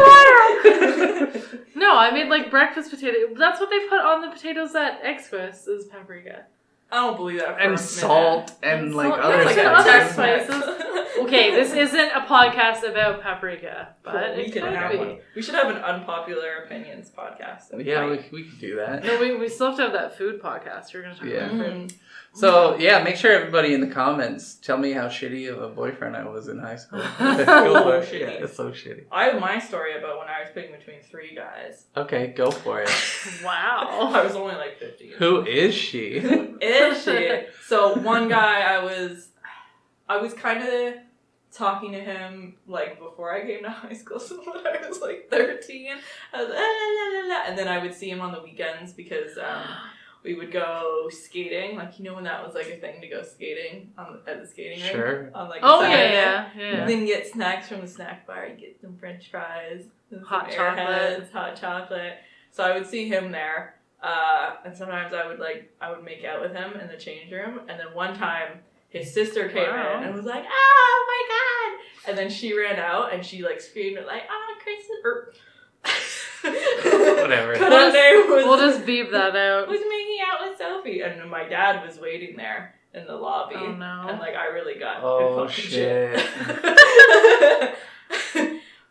liar! No, I made like breakfast potato. That's what they put on the potatoes at Exquis is paprika. I don't believe that. And salt and like salt. other Like spices. spices. Okay, this isn't a podcast about paprika, but Cool. it could be. We should have an unpopular opinions podcast. Yeah, we could do that. No, we still have to have that food podcast. We're going to talk about food. So, yeah, make sure everybody in the comments tell me how shitty of a boyfriend I was in high school. Shitty. Yeah, it's so shitty. I have my story about when I was picking between 3 guys. Okay, go for it. Wow. I was only like 50. Who is she? Is she? So one guy I was kind of talking to him like before I came to high school, so when I was like 13, I was like, and then I would see him on the weekends because we would go skating, like, you know, when that was like a thing to go skating at the skating rink. Sure. On like yeah. And then get snacks from the snack bar. You get some French fries, hot chocolate. So I would see him there, and sometimes I would make out with him in the change room. And then one time, his sister came in and was like, "Oh my god!" And then she ran out and she like screamed like, "Oh, Chris!" Whatever. We'll just beep that out. Was making out with Sophie, and my dad was waiting there in the lobby. Oh no! And like I really got shit.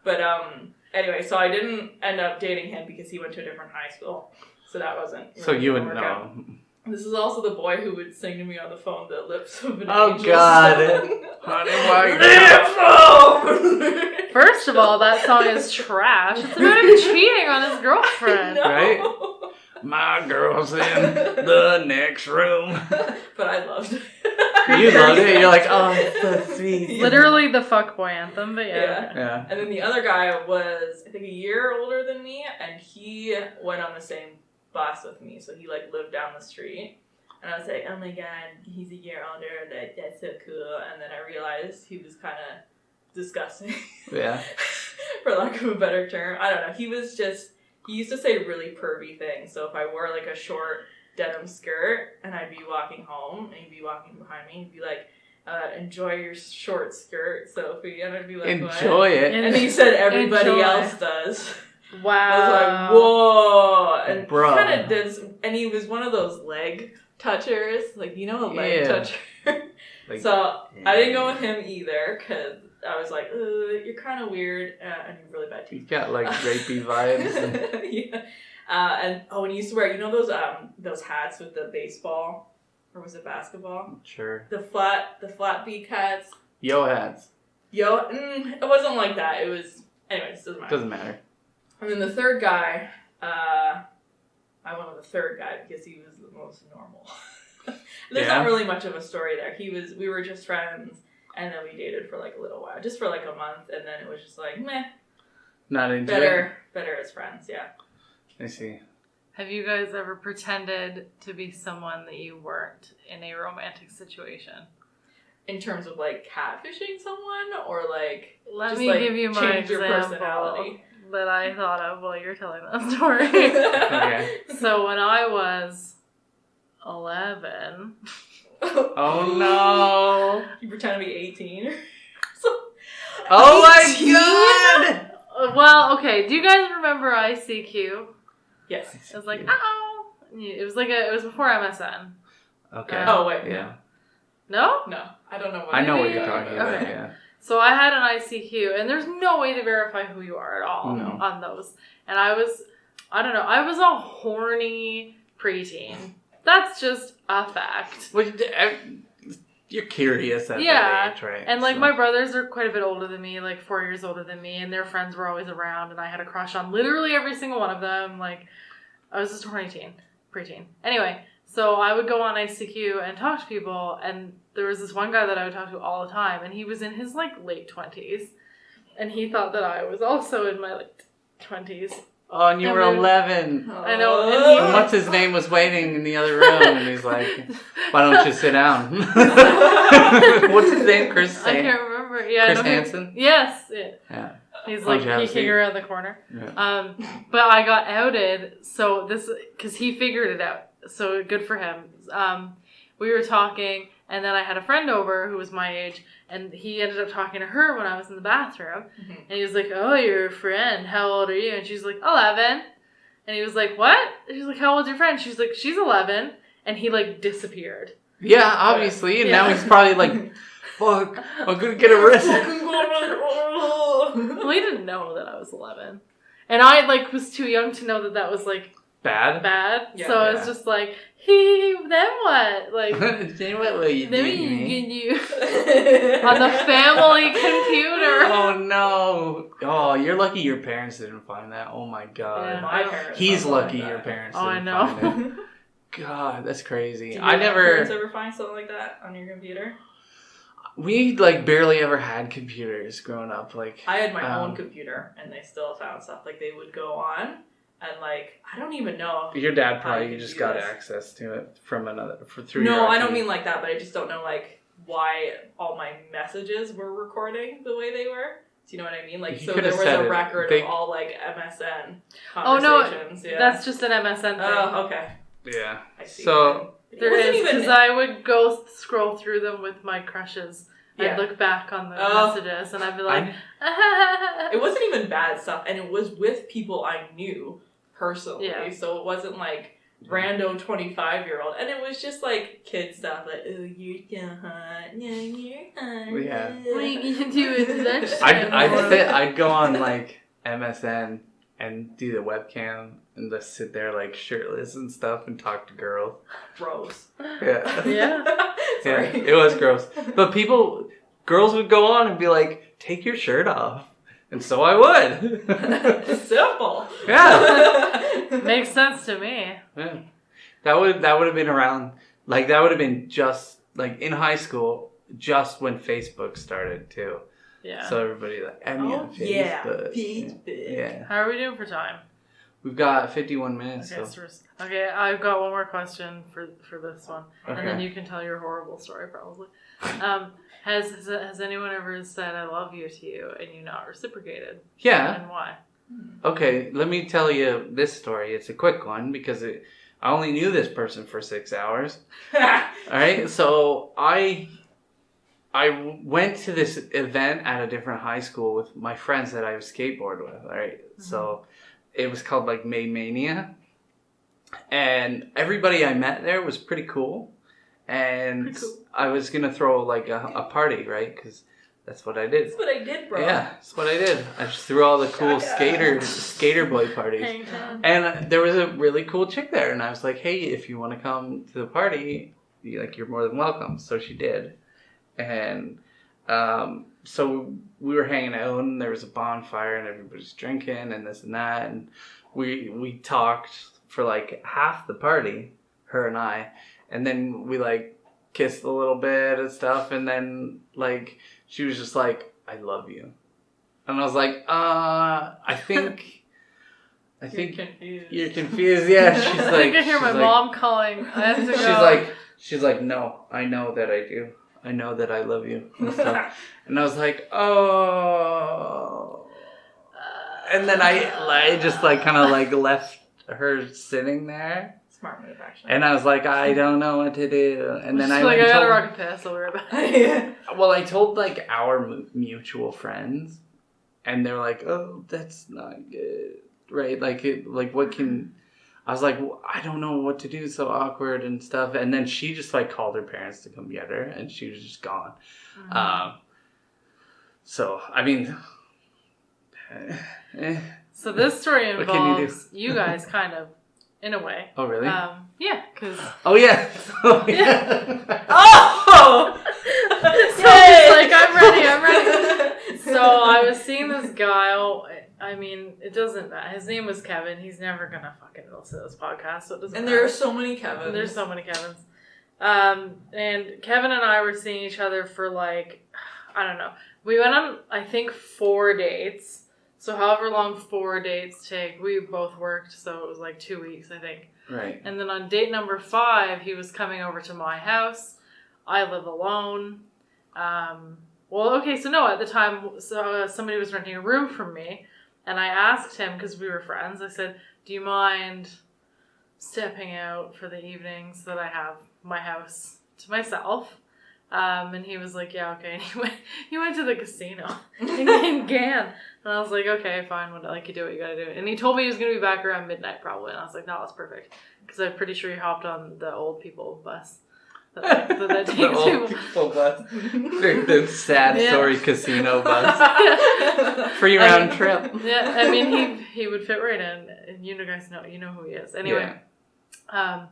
But anyway, so I didn't end up dating him because he went to a different high school, so that wasn't. Really So you wouldn't know. This is also the boy who would sing to me on the phone, "The Lips of an Oh Angel." God, honey, why? First of all, that song is trash. It's about him cheating on his girlfriend, right? My girl's in the next room. But I loved it. You loved it? You're like, oh, it's so sweet. Literally the fuckboy anthem, but Yeah. And then the other guy was, I think, a year older than me, and he went on the same bus with me, so he like lived down the street. And I was like, oh my god, he's a year older, that's so cool. And then I realized he was kind of disgusting. Yeah. For lack of a better term. I don't know. He used to say really pervy things. So if I wore like a short denim skirt and I'd be walking home and he'd be walking behind me, he'd be like, enjoy your short skirt, Sophie. And I'd be like, enjoy what? it. And he said everybody else does. Wow. I was like, whoa. And And Bro. he kind of does, and he was one of those leg touchers, like, you know, a leg Yeah. toucher. Like, So I didn't go with him either, because I was like, you're kind of weird, and you're really bad You teeth. got like rapey vibes. And... Yeah. And he used to wear, you know those hats with the baseball, or was it basketball? Sure. The flat beak hats. Yo hats. It wasn't like that. It was, anyways, doesn't matter. Doesn't matter. And then the third guy, I went with the third guy because he was the most normal. There's not really much of a story there. We were just friends, and then we dated for like a little while, just for like a month, and then it was just like, meh. Not into it? Better as friends, yeah. I see. Have you guys ever pretended to be someone that you weren't in a romantic situation? In terms of like catfishing someone, or like Let just, me like, give you my change your example personality. that I thought of while you're telling that story. Okay. So when I was 11, Oh no. You pretend to be 18. Oh my god! well, okay, do you guys remember ICQ? Yes. It was like, oh, it was before MSN. Okay. Oh wait, Yeah. No? no, I don't know what. I know what Maybe- you're talking about, okay. yeah. So I had an ICQ, and there's no way to verify who you are at all No. on those. And I was a horny preteen. That's just a fact. Well, you're curious at Yeah, that age, right? And like So- my brothers are quite a bit older than me, like 4 years older than me, and their friends were always around, and I had a crush on literally every single one of them. Like, I was just a horny preteen. Anyway, so I would go on ICQ and talk to people, and there was this one guy that I would talk to all the time, and he was in his like late 20s, and he thought that I was also in my like 20s. Oh, and you were 11. I know, and And what's his name was waiting in the other room, and he's like, "Why don't you sit down?" What's his name? Chris. I can't remember. Yeah, Chris I know Hansen. Yes. Yeah. He's Why like don't you have a peeking seat? around the corner. Yeah. But I got outed, so because he figured it out, so good for him. We were talking, and then I had a friend over who was my age, and he ended up talking to her when I was in the bathroom, and he was like, "Oh, you're a friend. How old are you?" And she's like, 11. And he was like, "What?" And she's like, "How old's your friend?" She's like, "She's 11." And he like disappeared. Yeah, obviously, and now Yeah. he's probably like, "Fuck, I'm gonna get arrested." Well, he didn't know that I was 11. And I like was too young to know that that was like Bad. bad. Yeah. So it's just like, then what? Like, Then what will you do? then to me? you on the family computer. Oh no! Oh, you're lucky your parents didn't find that. Oh my god. Yeah. My parents. He's don't like lucky that. your parents Oh, I didn't know. find it. God, that's crazy. Did I your parents never. ever find something like that on your computer? We like barely ever had computers growing up. Like I had my own computer, and they still found stuff. Like they would go on, and like I don't even know. your dad How probably you just do got this. access to it from through. your No, I IP. don't mean like that, but I just don't know like why all my messages were recording the way they were. Do you know what I mean? Like, You so could've there was said a it. record They- of all like MSN Oh no, conversations. Yeah. that's just an MSN thing. Oh, okay. Yeah. I see. So It There wasn't is, even- because I would go scroll through them with my crushes. Yeah. I'd look back on the Oh. messages, and I'd be like, It wasn't even bad stuff, and it was with people I knew personally. Yeah. So it wasn't like rando 25-year-old, and it was just like kid stuff, like, oh, you're so hot, no, you're hot. Yeah. what are you gonna do with lunchtime? I'd go on like MSN and do the webcam and just sit there like shirtless and stuff and talk to girls. Gross. Yeah. Yeah. Sorry. Yeah, it was gross. But girls would go on and be like, "Take your shirt off," and so I would. Simple. Yeah. Makes sense to me. Yeah. That would have been around, like that would have been just like in high school, just when Facebook started too. Yeah. So everybody like, "I'm on yeah. Facebook." Facebook. Yeah. How are we doing for time? We've got 51 minutes. Okay, So. okay, I've got one more question for this one, and then Okay. you can tell your horrible story probably. Has anyone ever said "I love you" to you and you not reciprocated? Yeah. And why? Okay, let me tell you this story. It's a quick one because I only knew this person for 6 hours. All right, so I went to this event at a different high school with my friends that I skateboard with. All right, so it was called like May Mania, And everybody I met there was pretty cool. And I was going to throw like a party, right? Because that's what I did. That's what I did, bro. Yeah, that's what I did. I just threw all the cool skater boy parties. And there was a really cool chick there. And I was like, hey, if you want to come to the party, you're more than welcome. So she did. And so we were hanging out and there was a bonfire and everybody's drinking and this and that. And we talked for like half the party, her and I. And then we like kissed a little bit and stuff. And then like she was just like, I love you. And I was like, I think you're confused. Yeah, she's like, I can hear my mom calling. I have to go. She's like, no, I know that I do. I know that I love you and stuff. And I was like, oh. And then I just like kind of like left her sitting there. Smart move, actually. And I was like, I don't know what to do. And then I gotta rock a piss. I'll be right back. Yeah. Well, I told like our mutual friends, and they're like, "Oh, that's not good, right?" What can? I was like, well, I don't know what to do. So awkward and stuff. And then she just like called her parents to come get her, and she was just gone. Mm-hmm. So I mean, so this story involves you guys, kind of. In a way. Oh, really? Yeah, because... Oh, yeah. Oh! Yeah. Oh! So it's like, I'm ready. So I was seeing this guy, I mean, it doesn't matter. His name was Kevin. He's never gonna fucking listen to this podcast, so it doesn't matter. There are so many Kevins. There's so many Kevins. And Kevin and I were seeing each other for like, I don't know. We went on, I think, 4 dates. So however long 4 dates take, we both worked, so it was like 2 weeks, I think. Right. And then on date number 5, he was coming over to my house. I live alone. At the time, somebody was renting a room from me, and I asked him, because we were friends, I said, do you mind stepping out for the evening so that I have my house to myself? And he was like, yeah, okay. And he went to the casino in Gan. And I was like, okay, fine. You do what you gotta do. And he told me he was gonna be back around midnight probably. And I was like, no, that's perfect. Because I'm pretty sure he hopped on the old people bus. That takes the old people bus. The sad story casino bus. Free round trip. Yeah, I mean, he would fit right in. And you guys know who he is. Anyway. Yeah.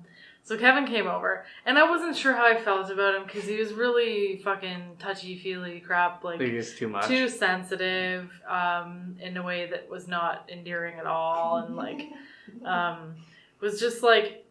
So Kevin came over, and I wasn't sure how I felt about him because he was really fucking touchy-feely crap, like he was too much, too sensitive, in a way that was not endearing at all, and like, was just like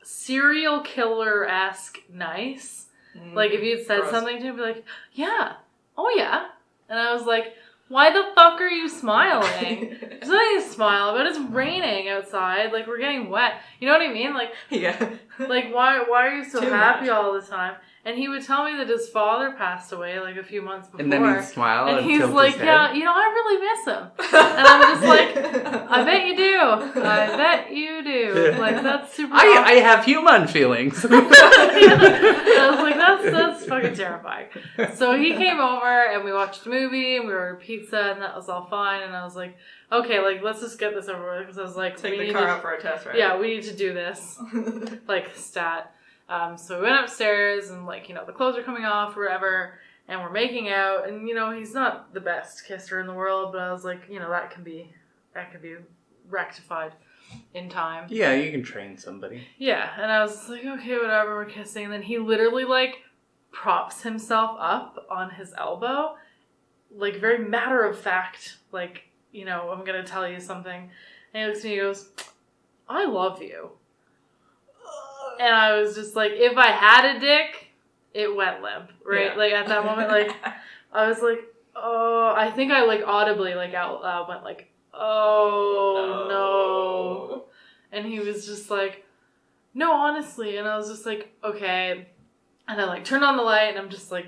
serial killer-esque nice. Like if you'd said something to him, be like, yeah, oh yeah, and I was like, why the fuck are you smiling? There's nothing to smile about. It's raining outside. Like, we're getting wet. You know what I mean? Like, yeah. Like, why are you so happy all the time? And he would tell me that his father passed away, like, a few months before. And then he'd smile and he's tilt like, his head. yeah, I really miss him. And I'm just like, I bet you do. I bet you do. Yeah. Like, that's super I have human feelings. I was like, that's fucking terrifying. So he came over and we watched a movie and we ordered pizza and that was all fine. And I was like, okay, like, let's just get this over with. Because I was like, take the car out for a test, right? Yeah, we need to do this. Like, stat. So we went upstairs and like, the clothes are coming off or whatever, and we're making out, and he's not the best kisser in the world, but I was like, that can be rectified in time. Yeah, you can train somebody. Yeah, and I was like, okay, whatever, we're kissing, and then he literally like props himself up on his elbow, like very matter of fact, like, I'm gonna tell you something, and he looks at me and goes, I love you. And I was just like, if I had a dick, it went limp, right? Yeah. Like, at that moment, like, I was like, oh, I think I, like, audibly, like, out loud went, like, oh, no. And he was just like, no, honestly. And I was just like, okay. And I, like, turned on the light, and I'm just, like,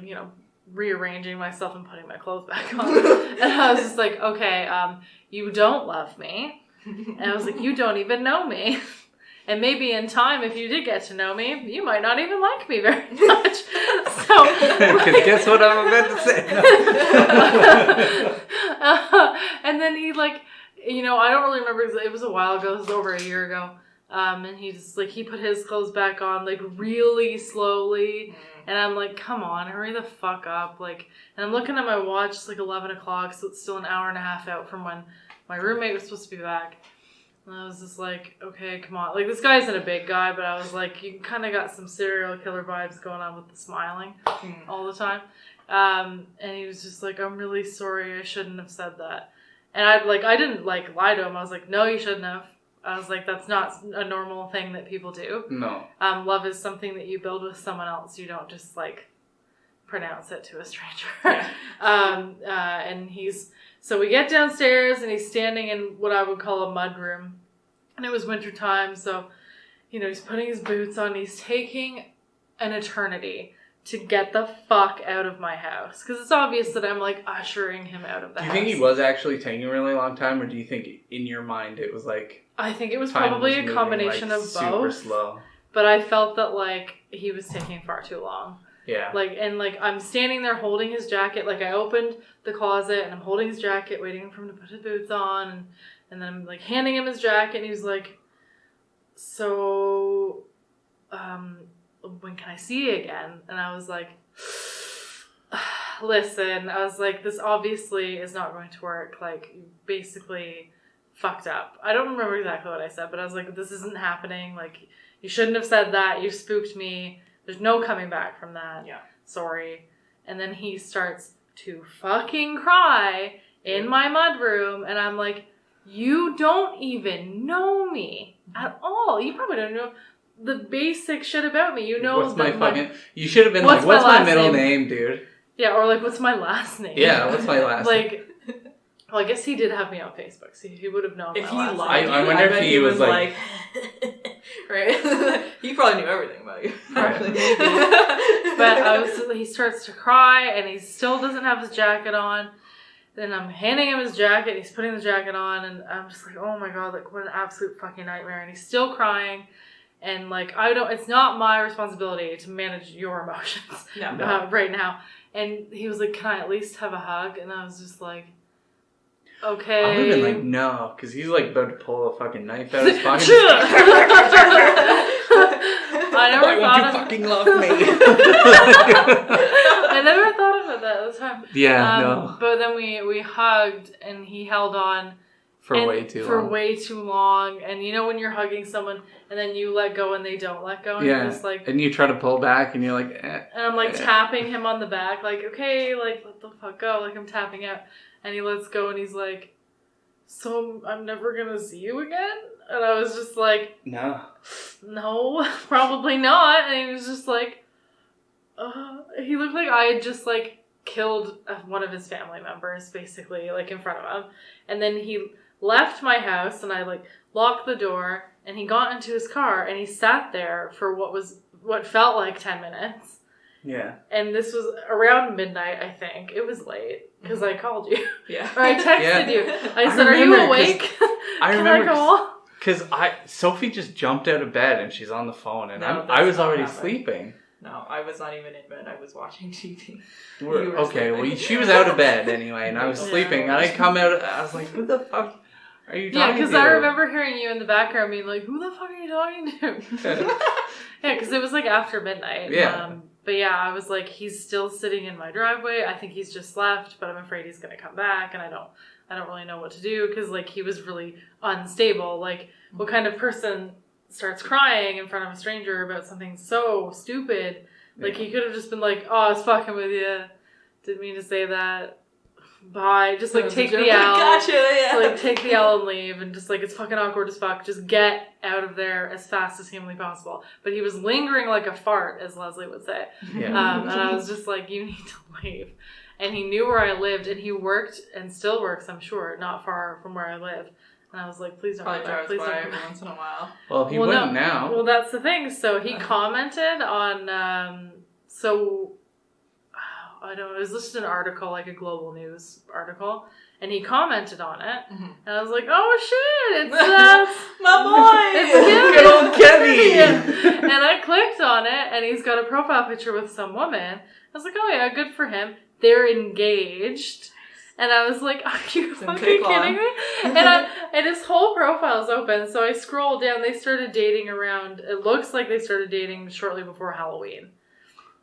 rearranging myself and putting my clothes back on. And I was just like, okay, you don't love me. And I was like, you don't even know me. And maybe in time, if you did get to know me, you might not even like me very much. So, like, guess what I'm about to say? And then he you know, I don't really remember. It was a while ago. It was over a year ago. And he just, like, he put his clothes back on, like, really slowly. And I'm like, come on, hurry the fuck up. Like, and I'm looking at my watch, it's like 11 o'clock, so it's still an hour and a half out from when my roommate was supposed to be back. And I was just like, okay, come on. Like, this guy isn't a big guy, but I was like, you kind of got some serial killer vibes going on with the smiling all the time. And he was just like, I'm really sorry, I shouldn't have said that. And I didn't, like, lie to him. I was like, no, you shouldn't have. I was like, that's not a normal thing that people do. No. Love is something that you build with someone else. You don't just, like, pronounce it to a stranger. Yeah. And so we get downstairs and he's standing in what I would call a mud room. And it was winter time, so, you know, he's putting his boots on. He's taking an eternity to get the fuck out of my house. Because it's obvious that I'm, like, ushering him out of the house. Do you think he was actually taking a really long time, or do you think in your mind it was, like... I think it was probably a combination of both. Super slow. But I felt that, like, he was taking far too long. Yeah. Like, and, like, I'm standing there holding his jacket. Like, I opened the closet, and I'm holding his jacket, waiting for him to put his boots on. And then I'm, like, handing him his jacket, and he was like, so, when can I see you again? And I was like, listen, I was like, this obviously is not going to work. Like, you basically fucked up. I don't remember exactly what I said, but I was like, this isn't happening. Like, you shouldn't have said that. You spooked me. There's no coming back from that. Yeah. Sorry. And then he starts to fucking cry in my mudroom, and I'm like, you don't even know me at all. You probably don't know the basic shit about me. You know, what's my fucking... You should have been like, what's my middle name, dude? Yeah, or like, what's my last name? Yeah, what's my last name? Like, well, I guess he did have me on Facebook, so he would have known. If he my last lied, name. I wonder if he was like right? He probably knew everything about you. Probably. But he starts to cry, and he still doesn't have his jacket on. Then I'm handing him his jacket, he's putting the jacket on, and I'm just like, oh my god, like, what an absolute fucking nightmare. And he's still crying, and, like, it's not my responsibility to manage your emotions right now. And he was like, can I at least have a hug? And I was just like, okay. I would have been like, no, because he's, like, about to pull a fucking knife out of his pocket. I never thought you fucking love me. I never thought of it at the time. Yeah, no. But then we hugged, and he held on for way too long. And you know when you're hugging someone, and then you let go, and they don't let go, and yeah. you're just like, and you try to pull back, and you're like, and I'm like tapping him on the back, like, okay, like, let the fuck go, like, I'm tapping out, and he lets go, and he's like, so I'm never gonna see you again? And I was just like, no, probably not. And he was just like, he looked like I had just, like, killed one of his family members, basically, like, in front of him. And then he left my house, and I, like, locked the door, and he got into his car, and he sat there for what felt like 10 minutes. Yeah. And this was around midnight, I think. It was late, because I called you. Yeah. Or I texted you. I said, are you awake? I Can remember I go? Because Sophie just jumped out of bed, and she's on the phone, and I was already sleeping. No, I was not even in bed. I was watching TV. Okay, well, she was out of bed anyway, and I was sleeping. And I come out, I was like, who the fuck are you talking to? Yeah, because I remember hearing you in the background being like, who the fuck are you talking to? Yeah, because it was like after midnight. Yeah. But yeah, I was like, he's still sitting in my driveway. I think he's just left, but I'm afraid he's going to come back, and I don't really know what to do, because, like, he was really unstable. Like, what kind of person starts crying in front of a stranger about something so stupid? Like, he could have just been like, oh, I was fucking with you. Didn't mean to say that. Bye. Just, like, take the L. Gotcha, yeah. Like, take the L and leave, and just, like, it's fucking awkward as fuck. Just get out of there as fast as humanly possible. But he was lingering like a fart, as Leslie would say. Yeah. And I was just like, you need to leave. And he knew where I lived, and he worked, and still works, I'm sure, not far from where I live. And I was like, please don't Probably go back. Please don't every go back. once in a while. Well, he wouldn't now. Well, that's the thing. So he commented on, I don't know, it was listed an article, like a global news article, and he commented on it, and I was like, oh shit, it's my boy! It's Good old Kenny! And I clicked on it, and he's got a profile picture with some woman. I was like, oh yeah, good for him. They're engaged. And I was like, are you Didn't fucking take long. kidding me? And his whole profile's open, so I scroll down. They started dating around, it looks like they started dating shortly before Halloween.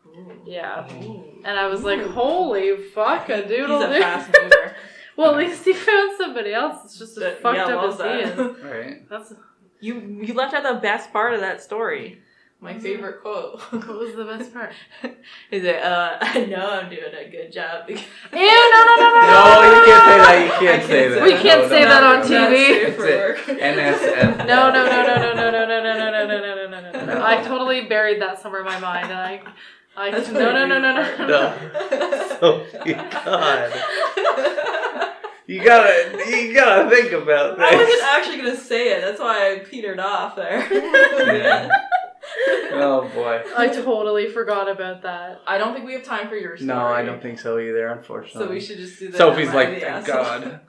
Ooh. Yeah. Ooh. And I was like, holy fuck, a doodle He's a doo. fast mover. Well, at least he found somebody else. It's just as That- fucked yeah, up love as that. he is. Right. That's, You left out the best part of that story. My favorite quote. what was the best part? Is it, I know I'm doing a good job because... Ew, no. No, you can't say that. You can't say that. We can't say that on no. TV. Safe for It's work. NSF. No. I totally buried that somewhere in my mind. And That's no. No. Sophie, God. You gotta think about I things. wasn't actually gonna say it. That's why I petered off there. Yeah. Oh boy. I totally forgot about that. I don't think we have time for your story. No, I don't think so either, unfortunately. So we should just do that. Sophie's Am I like, the thank asshole? God.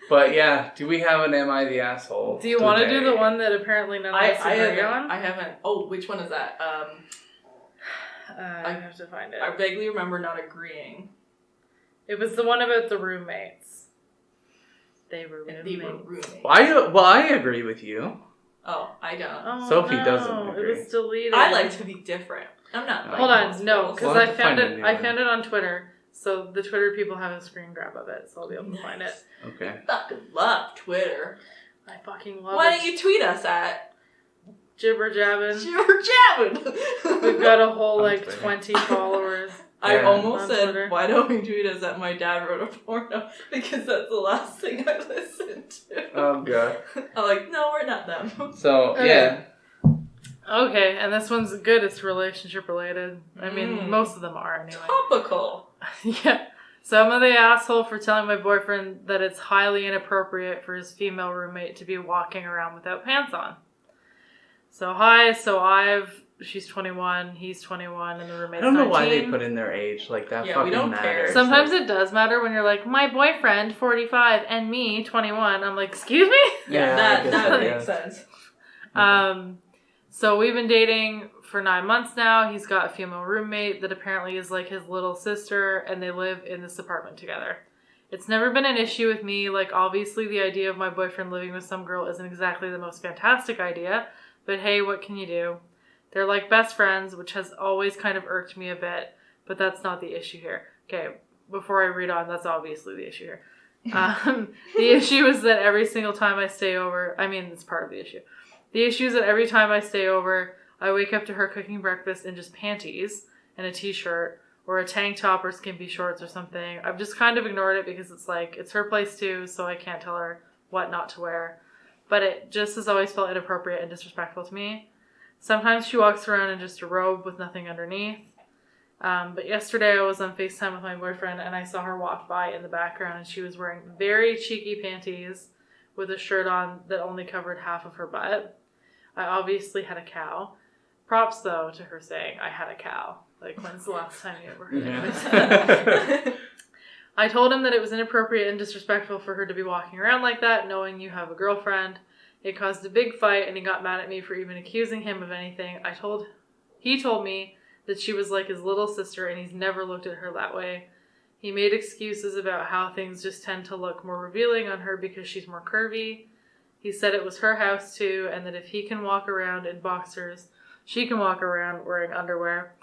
But yeah, do we have an Am I the Asshole? Do you want to do today? the one that apparently none of us agree on? I haven't. Oh, which one is that? I have to find it. I vaguely remember not agreeing. It was the one about the roommates. They were And roommates. they were roommates. I agree with you. Oh, I don't. Oh, Sophie no, doesn't agree. It was deleted. I like to be different. I'm not. Hold like on, most no, girls. because We'll I have to found find a it. new I one. found it on Twitter, so the Twitter people have a screen grab of it, so I'll be able to find it. Okay. Fucking love Twitter. I fucking love Why it. don't you tweet us at Jibber jabbing. Jibber Jabbin? We've got a whole On like Twitter. 20 followers. I Yeah. almost On said, Twitter. why don't we tweet us at my dad wrote a porno? Because that's the last thing I listened to. Oh god. I'm like, no, we're not them. So Okay. yeah. Okay, and this one's good. It's relationship related. I mean, most of them are anyway. Topical. Yeah. So I'm the asshole for telling my boyfriend that it's highly inappropriate for his female roommate to be walking around without pants on. She's 21, he's 21, and the I roommate's don't know 19. why they put in their age like that. Yeah, fucking we don't matters. care. Sometimes it does matter when you're like, my boyfriend, 45, and me, 21. I'm like, excuse me? Yeah, I guess that so, makes yeah. sense. So we've been dating for 9 months now. He's got a female roommate that apparently is like his little sister, and they live in this apartment together. It's never been an issue with me. Like, obviously, the idea of my boyfriend living with some girl isn't exactly the most fantastic idea, but hey, what can you do? They're like best friends, which has always kind of irked me a bit, but that's not the issue here. Okay, before I read on, that's obviously the issue here. The issue is that every single time I stay over, it's part of the issue. The issue is that every time I stay over, I wake up to her cooking breakfast in just panties and a t-shirt or a tank top or skimpy shorts or something. I've just kind of ignored it because it's like, it's her place too, so I can't tell her what not to wear. But it just has always felt inappropriate and disrespectful to me. Sometimes she walks around in just a robe with nothing underneath. But yesterday I was on FaceTime with my boyfriend and I saw her walk by in the background and she was wearing very cheeky panties with a shirt on that only covered half of her butt. I obviously had a cow. Props though to her saying I had a cow. Like, when's the last time you ever heard anybody say that? Yeah. I told him that it was inappropriate and disrespectful for her to be walking around like that, knowing you have a girlfriend. It caused a big fight and he got mad at me for even accusing him of anything. He told me that she was like his little sister and he's never looked at her that way. He made excuses about how things just tend to look more revealing on her because she's more curvy. He said it was her house too, and that if he can walk around in boxers, she can walk around wearing underwear.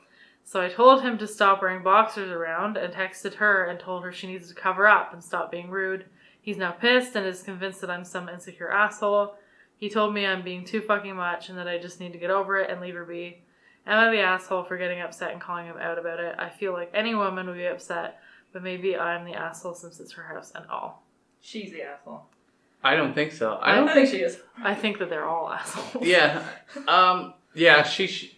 So I told him to stop wearing boxers around and texted her and told her she needs to cover up and stop being rude. He's now pissed and is convinced that I'm some insecure asshole. He told me I'm being too fucking much and that I just need to get over it and leave her be. Am I the asshole for getting upset and calling him out about it? I feel like any woman would be upset, but maybe I'm the asshole since it's her house and all. She's the asshole. I don't think so. I think she is. I think that they're all assholes. Yeah. Yeah, she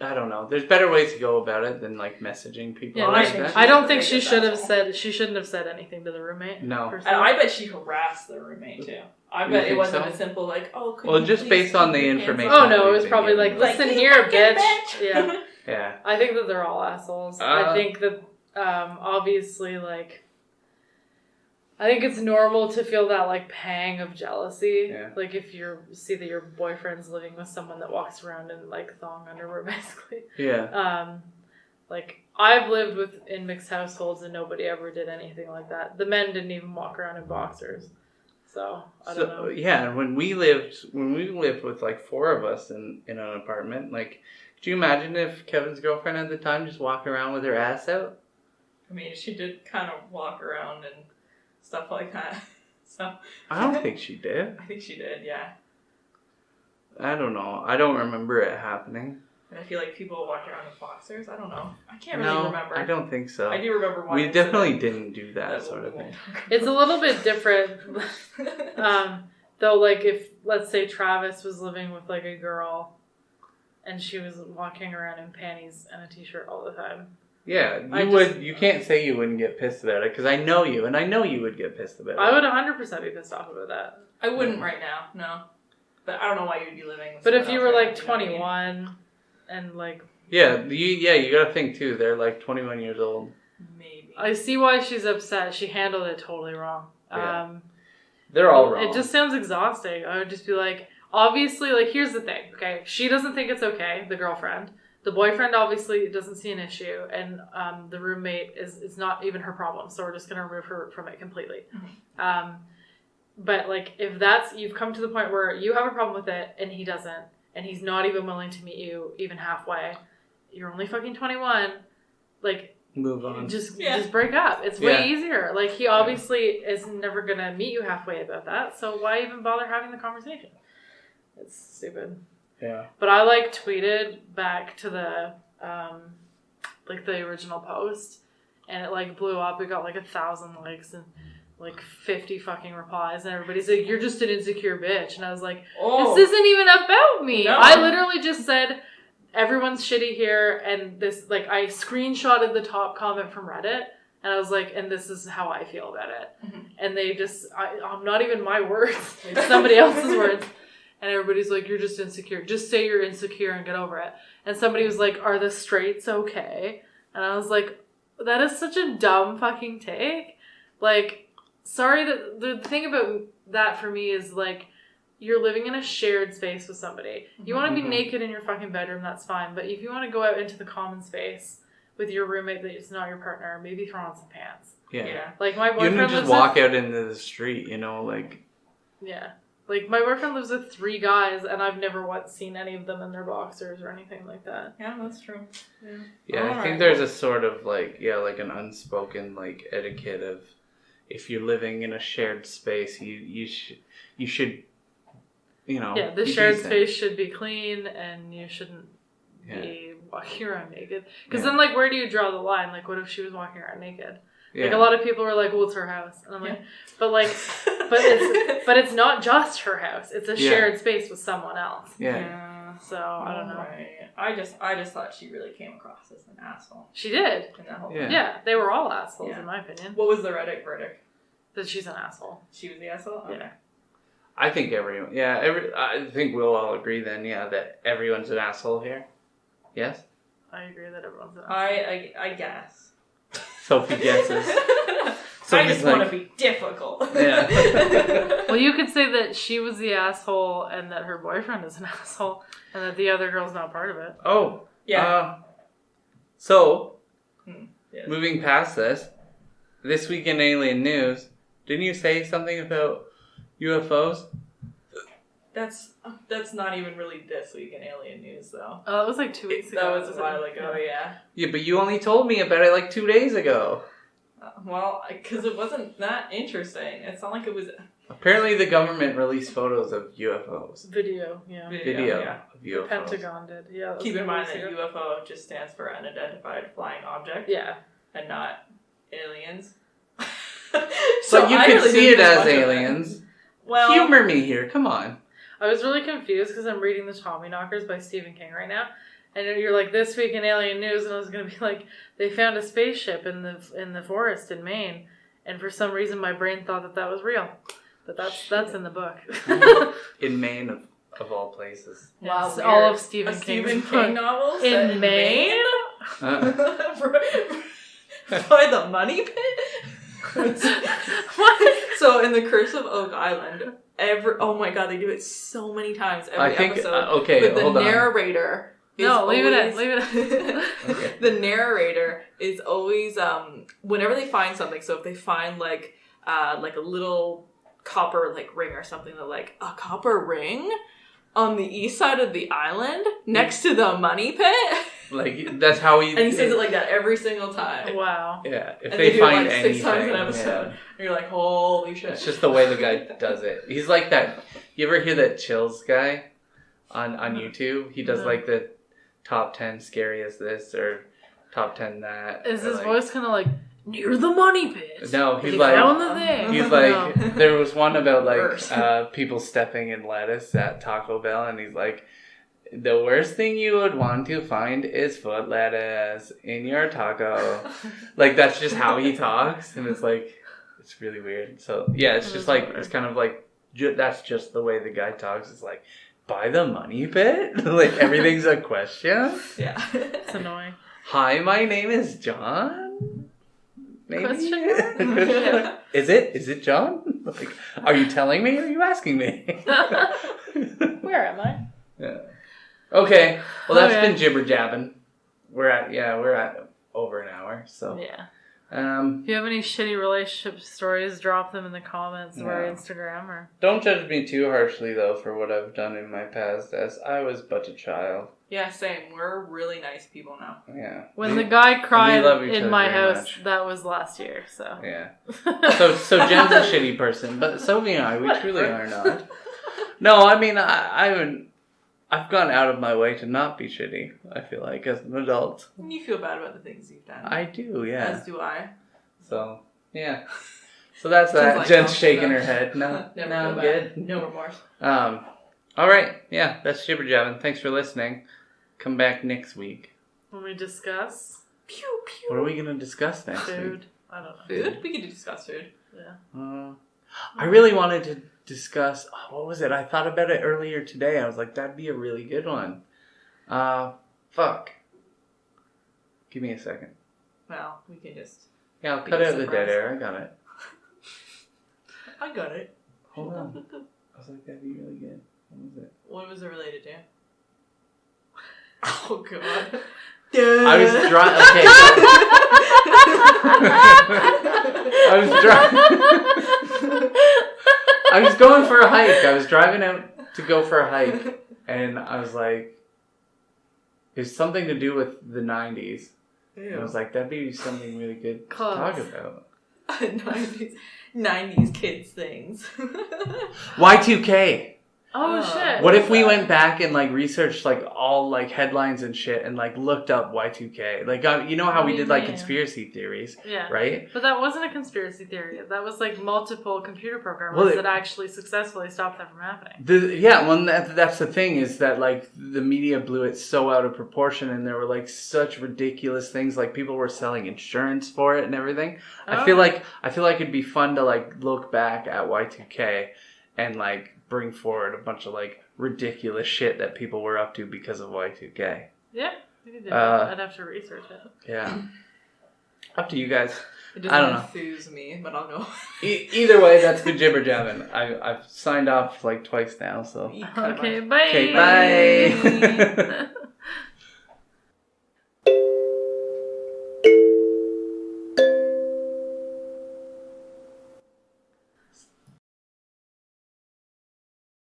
I don't know. There's better ways to go about it than like messaging people Yeah, like I think that. she- I don't think She's she a should have asshole. shouldn't have said anything to the roommate. No. per se. And I bet she harassed the roommate too. I You bet it think wasn't so? a simple like, oh, could Well, you just please based on keep the your pants information. on? Oh no, it was We've probably been like, given. listen you here, fucking bitch. Yeah. Yeah. I think that they're all assholes. I Uh, think that, obviously, like, I think it's normal to feel that, like, pang of jealousy. Yeah. Like, if you see that your boyfriend's living with someone that walks around in, like, thong underwear, basically. Yeah. Like, I've lived in mixed households and nobody ever did anything like that. The men didn't even walk around in boxers. So, I don't know. Yeah, and when we lived with like 4 of us in an apartment, like, could you imagine if Kevin's girlfriend at the time just walking around with her ass out? I mean, she did kind of walk around and stuff like that. So I don't think she did. I think she did, yeah. I don't know. I don't remember it happening. And I feel like people walk around in boxers. I don't know. I can't really remember. I don't think so. I do remember one. We definitely didn't do that sort of thing. It's a little bit different. Though, like, if, let's say, Travis was living with, like, a girl and she was walking around in panties and a t-shirt all the time. Yeah, you can't say you wouldn't get pissed about it, because I know you, and I know you would get pissed about it. I would 100% be pissed off about that. I wouldn't right now, no. But I don't know why you'd be living with But if you were, right like, 21 and, like... Yeah, you gotta think, too, they're, like, 21 years old. Maybe. I see why she's upset. She handled it totally wrong. Yeah. They're all wrong. It just sounds exhausting. I would just be like, obviously, like, here's the thing, okay? She doesn't think it's okay, the girlfriend. The boyfriend obviously doesn't see an issue, and the roommate is not even her problem, so we're just going to remove her from it completely. Mm-hmm. But, like, if you've come to the point where you have a problem with it, and he doesn't, and he's not even willing to meet you even halfway, you're only fucking 21, like... Move on. Just break up. It's way easier. Like, he obviously is never going to meet you halfway about that, so why even bother having the conversation? It's stupid. Yeah. But I, like, tweeted back to the, like, the original post, and it, like, blew up. It got, like, 1,000 likes and, like, 50 fucking replies, and everybody's like, you're just an insecure bitch. And I was like, this isn't even about me. No. I literally just said, everyone's shitty here, and this, like, I screenshotted the top comment from Reddit, and I was like, and this is how I feel about it. Mm-hmm. And they just, I'm not even my words, it's somebody else's words. And everybody's like, you're just insecure. Just say you're insecure and get over it. And somebody was like, are the straights okay? And I was like, that is such a dumb fucking take. Like, sorry, the thing about that for me is, like, you're living in a shared space with somebody. You want to be naked in your fucking bedroom, that's fine. But if you want to go out into the common space with your roommate that is not your partner, maybe throw on some pants. Yeah. Like, my boyfriend you didn't just walk out into the street, you know, like... Yeah. Like, my boyfriend lives with 3 guys, and I've never once seen any of them in their boxers or anything like that. Yeah, that's true. Yeah, I think there's a sort of, like, like an unspoken, like, etiquette of, if you're living in a shared space, you should, you know... Yeah, the shared space should be clean, and you shouldn't be walking around naked. Because then, like, where do you draw the line? Like, what if she was walking around naked? Yeah. Like, a lot of people were like, well, it's her house. And I'm like, but it's not just her house. It's a shared space with someone else. Yeah. So, I don't know. Right. I just thought she really came across as an asshole. She did. In that whole yeah, they were all assholes, in my opinion. What was the Reddit verdict? That she's an asshole. She was the asshole? Okay. Yeah. I think everyone... I think we'll all agree then, that everyone's an asshole here. Yes? I agree that everyone's an asshole. I guess. Sophie guesses. I just want to be difficult. Yeah. Well, you could say that she was the asshole and that her boyfriend is an asshole and that the other girl's not part of it. Oh. Yeah. Moving past this week in alien news, didn't you say something about UFOs? That's not even really this week in alien news, though. Oh, it was like 2 weeks ago. That was a while ago, yeah. Yeah, but you only told me about it like 2 days ago. Well, because it wasn't that interesting. It's not like it was... Apparently the government released photos of UFOs. Video of UFOs. The Pentagon did, yeah. Keep in mind that UFO just stands for unidentified flying object. Yeah. And not aliens. So you could see it as aliens. Well, humor me here, come on. I was really confused because I'm reading The Tommyknockers by Stephen King right now. And you're like, this week in alien news, and I was going to be like, they found a spaceship in the forest in Maine. And for some reason, my brain thought that was real. But that's in the book. In Maine, of all places. Wow, all of Stephen King novels? In Maine? By the money pit? What? So in The Curse of Oak Island, oh my god, they do it so many times every episode. Okay, with the narrator No, leave it in. Okay. The narrator is always whenever they find something. So if they find like a little copper like ring or something, they're like, a copper ring on the east side of the island next to the money pit. Like that's how he. And he says it like that every single time. Wow. Yeah, if And they do it find like anything, 6 times an episode. yeah. And you're like, holy shit. It's just the way the guy does it. He's like that. You ever hear that Chills guy on YouTube? He does like the top 10 scariest this or top 10 that. Is his like, voice kind of like near the money pit? No, he's They like found the thing. he's like there was one about Worse. like people stepping in lettuce at Taco Bell, and he's like, the worst thing you would want to find is foot lettuce in your taco. Like that's just how he talks, and it's like it's really weird. So yeah, it's just like it's kind of like that's just the way the guy talks. It's like, by the money pit? Like everything's a question. Yeah. It's annoying. Hi, my name is John. Maybe. Question mark? Yeah. Is it John? Like, are you telling me or are you asking me? Where am I? Yeah. Okay. Well, that's Okay. been jibber jabbing. We're at over an hour. So Yeah. If you have any shitty relationship stories, drop them in the comments of our Yeah. Instagram or. Don't judge me too harshly though for what I've done in my past, as I was but a child. Yeah, same. We're really nice people now. Yeah. When the guy cried love each in other my very house, much. that was last year. So. Yeah. So Jen's a shitty person, but Sophie and I, we truly are not. No, I mean I've gone out of my way to not be shitty, I feel like, as an adult. You feel bad about the things you've done. I do, yeah. As do I. So, yeah. So that's Jen's that. like, Jen's no, shaking no. her head. No, Never no, feel good. bad. No remorse. All right. Yeah, that's Jibber Jabbing. Thanks for listening. Come back next week. When we discuss Pew pew. What are we going to discuss next food, week? I don't know. Food? We could discuss food. Yeah. I really wanted to discuss, what was it? I thought about it earlier today. I was like, that'd be a really good one. Fuck. Give me a second. Well, we can just... Yeah, I'll Be cut a out the dead surprise. air. I got it. I got it. Hold on. I was like, that'd be really good. What was it? What was it related to? Oh, God. I was driving. Okay. I was driving. I was going for a hike. I was driving out to go for a hike, and I was like, "It's something to do with the '90s." And I was like, "That'd be something really good to talk about." 90s kids things. Y2K. Oh, shit. What if we went back and like researched like all like headlines and shit and like looked up Y2K? Like you know how What we do you did like mean? conspiracy theories, Yeah. right? But that wasn't a conspiracy theory. That was like multiple computer programmers Well, that actually successfully stopped that from happening. That's the thing is that like the media blew it so out of proportion, and there were like such ridiculous things, like people were selling insurance for it and everything. I feel like it'd be fun to like look back at Y2K and like bring forward a bunch of like ridiculous shit that people were up to because of Y2K. Yeah, we could do that. I'd have to research it. Yeah. Up to you guys. It I don't doesn't enthuse me, but I'll go. Either way, that's good jibber jabbing. I've signed off like twice now, so. Okay, bye. Okay, bye.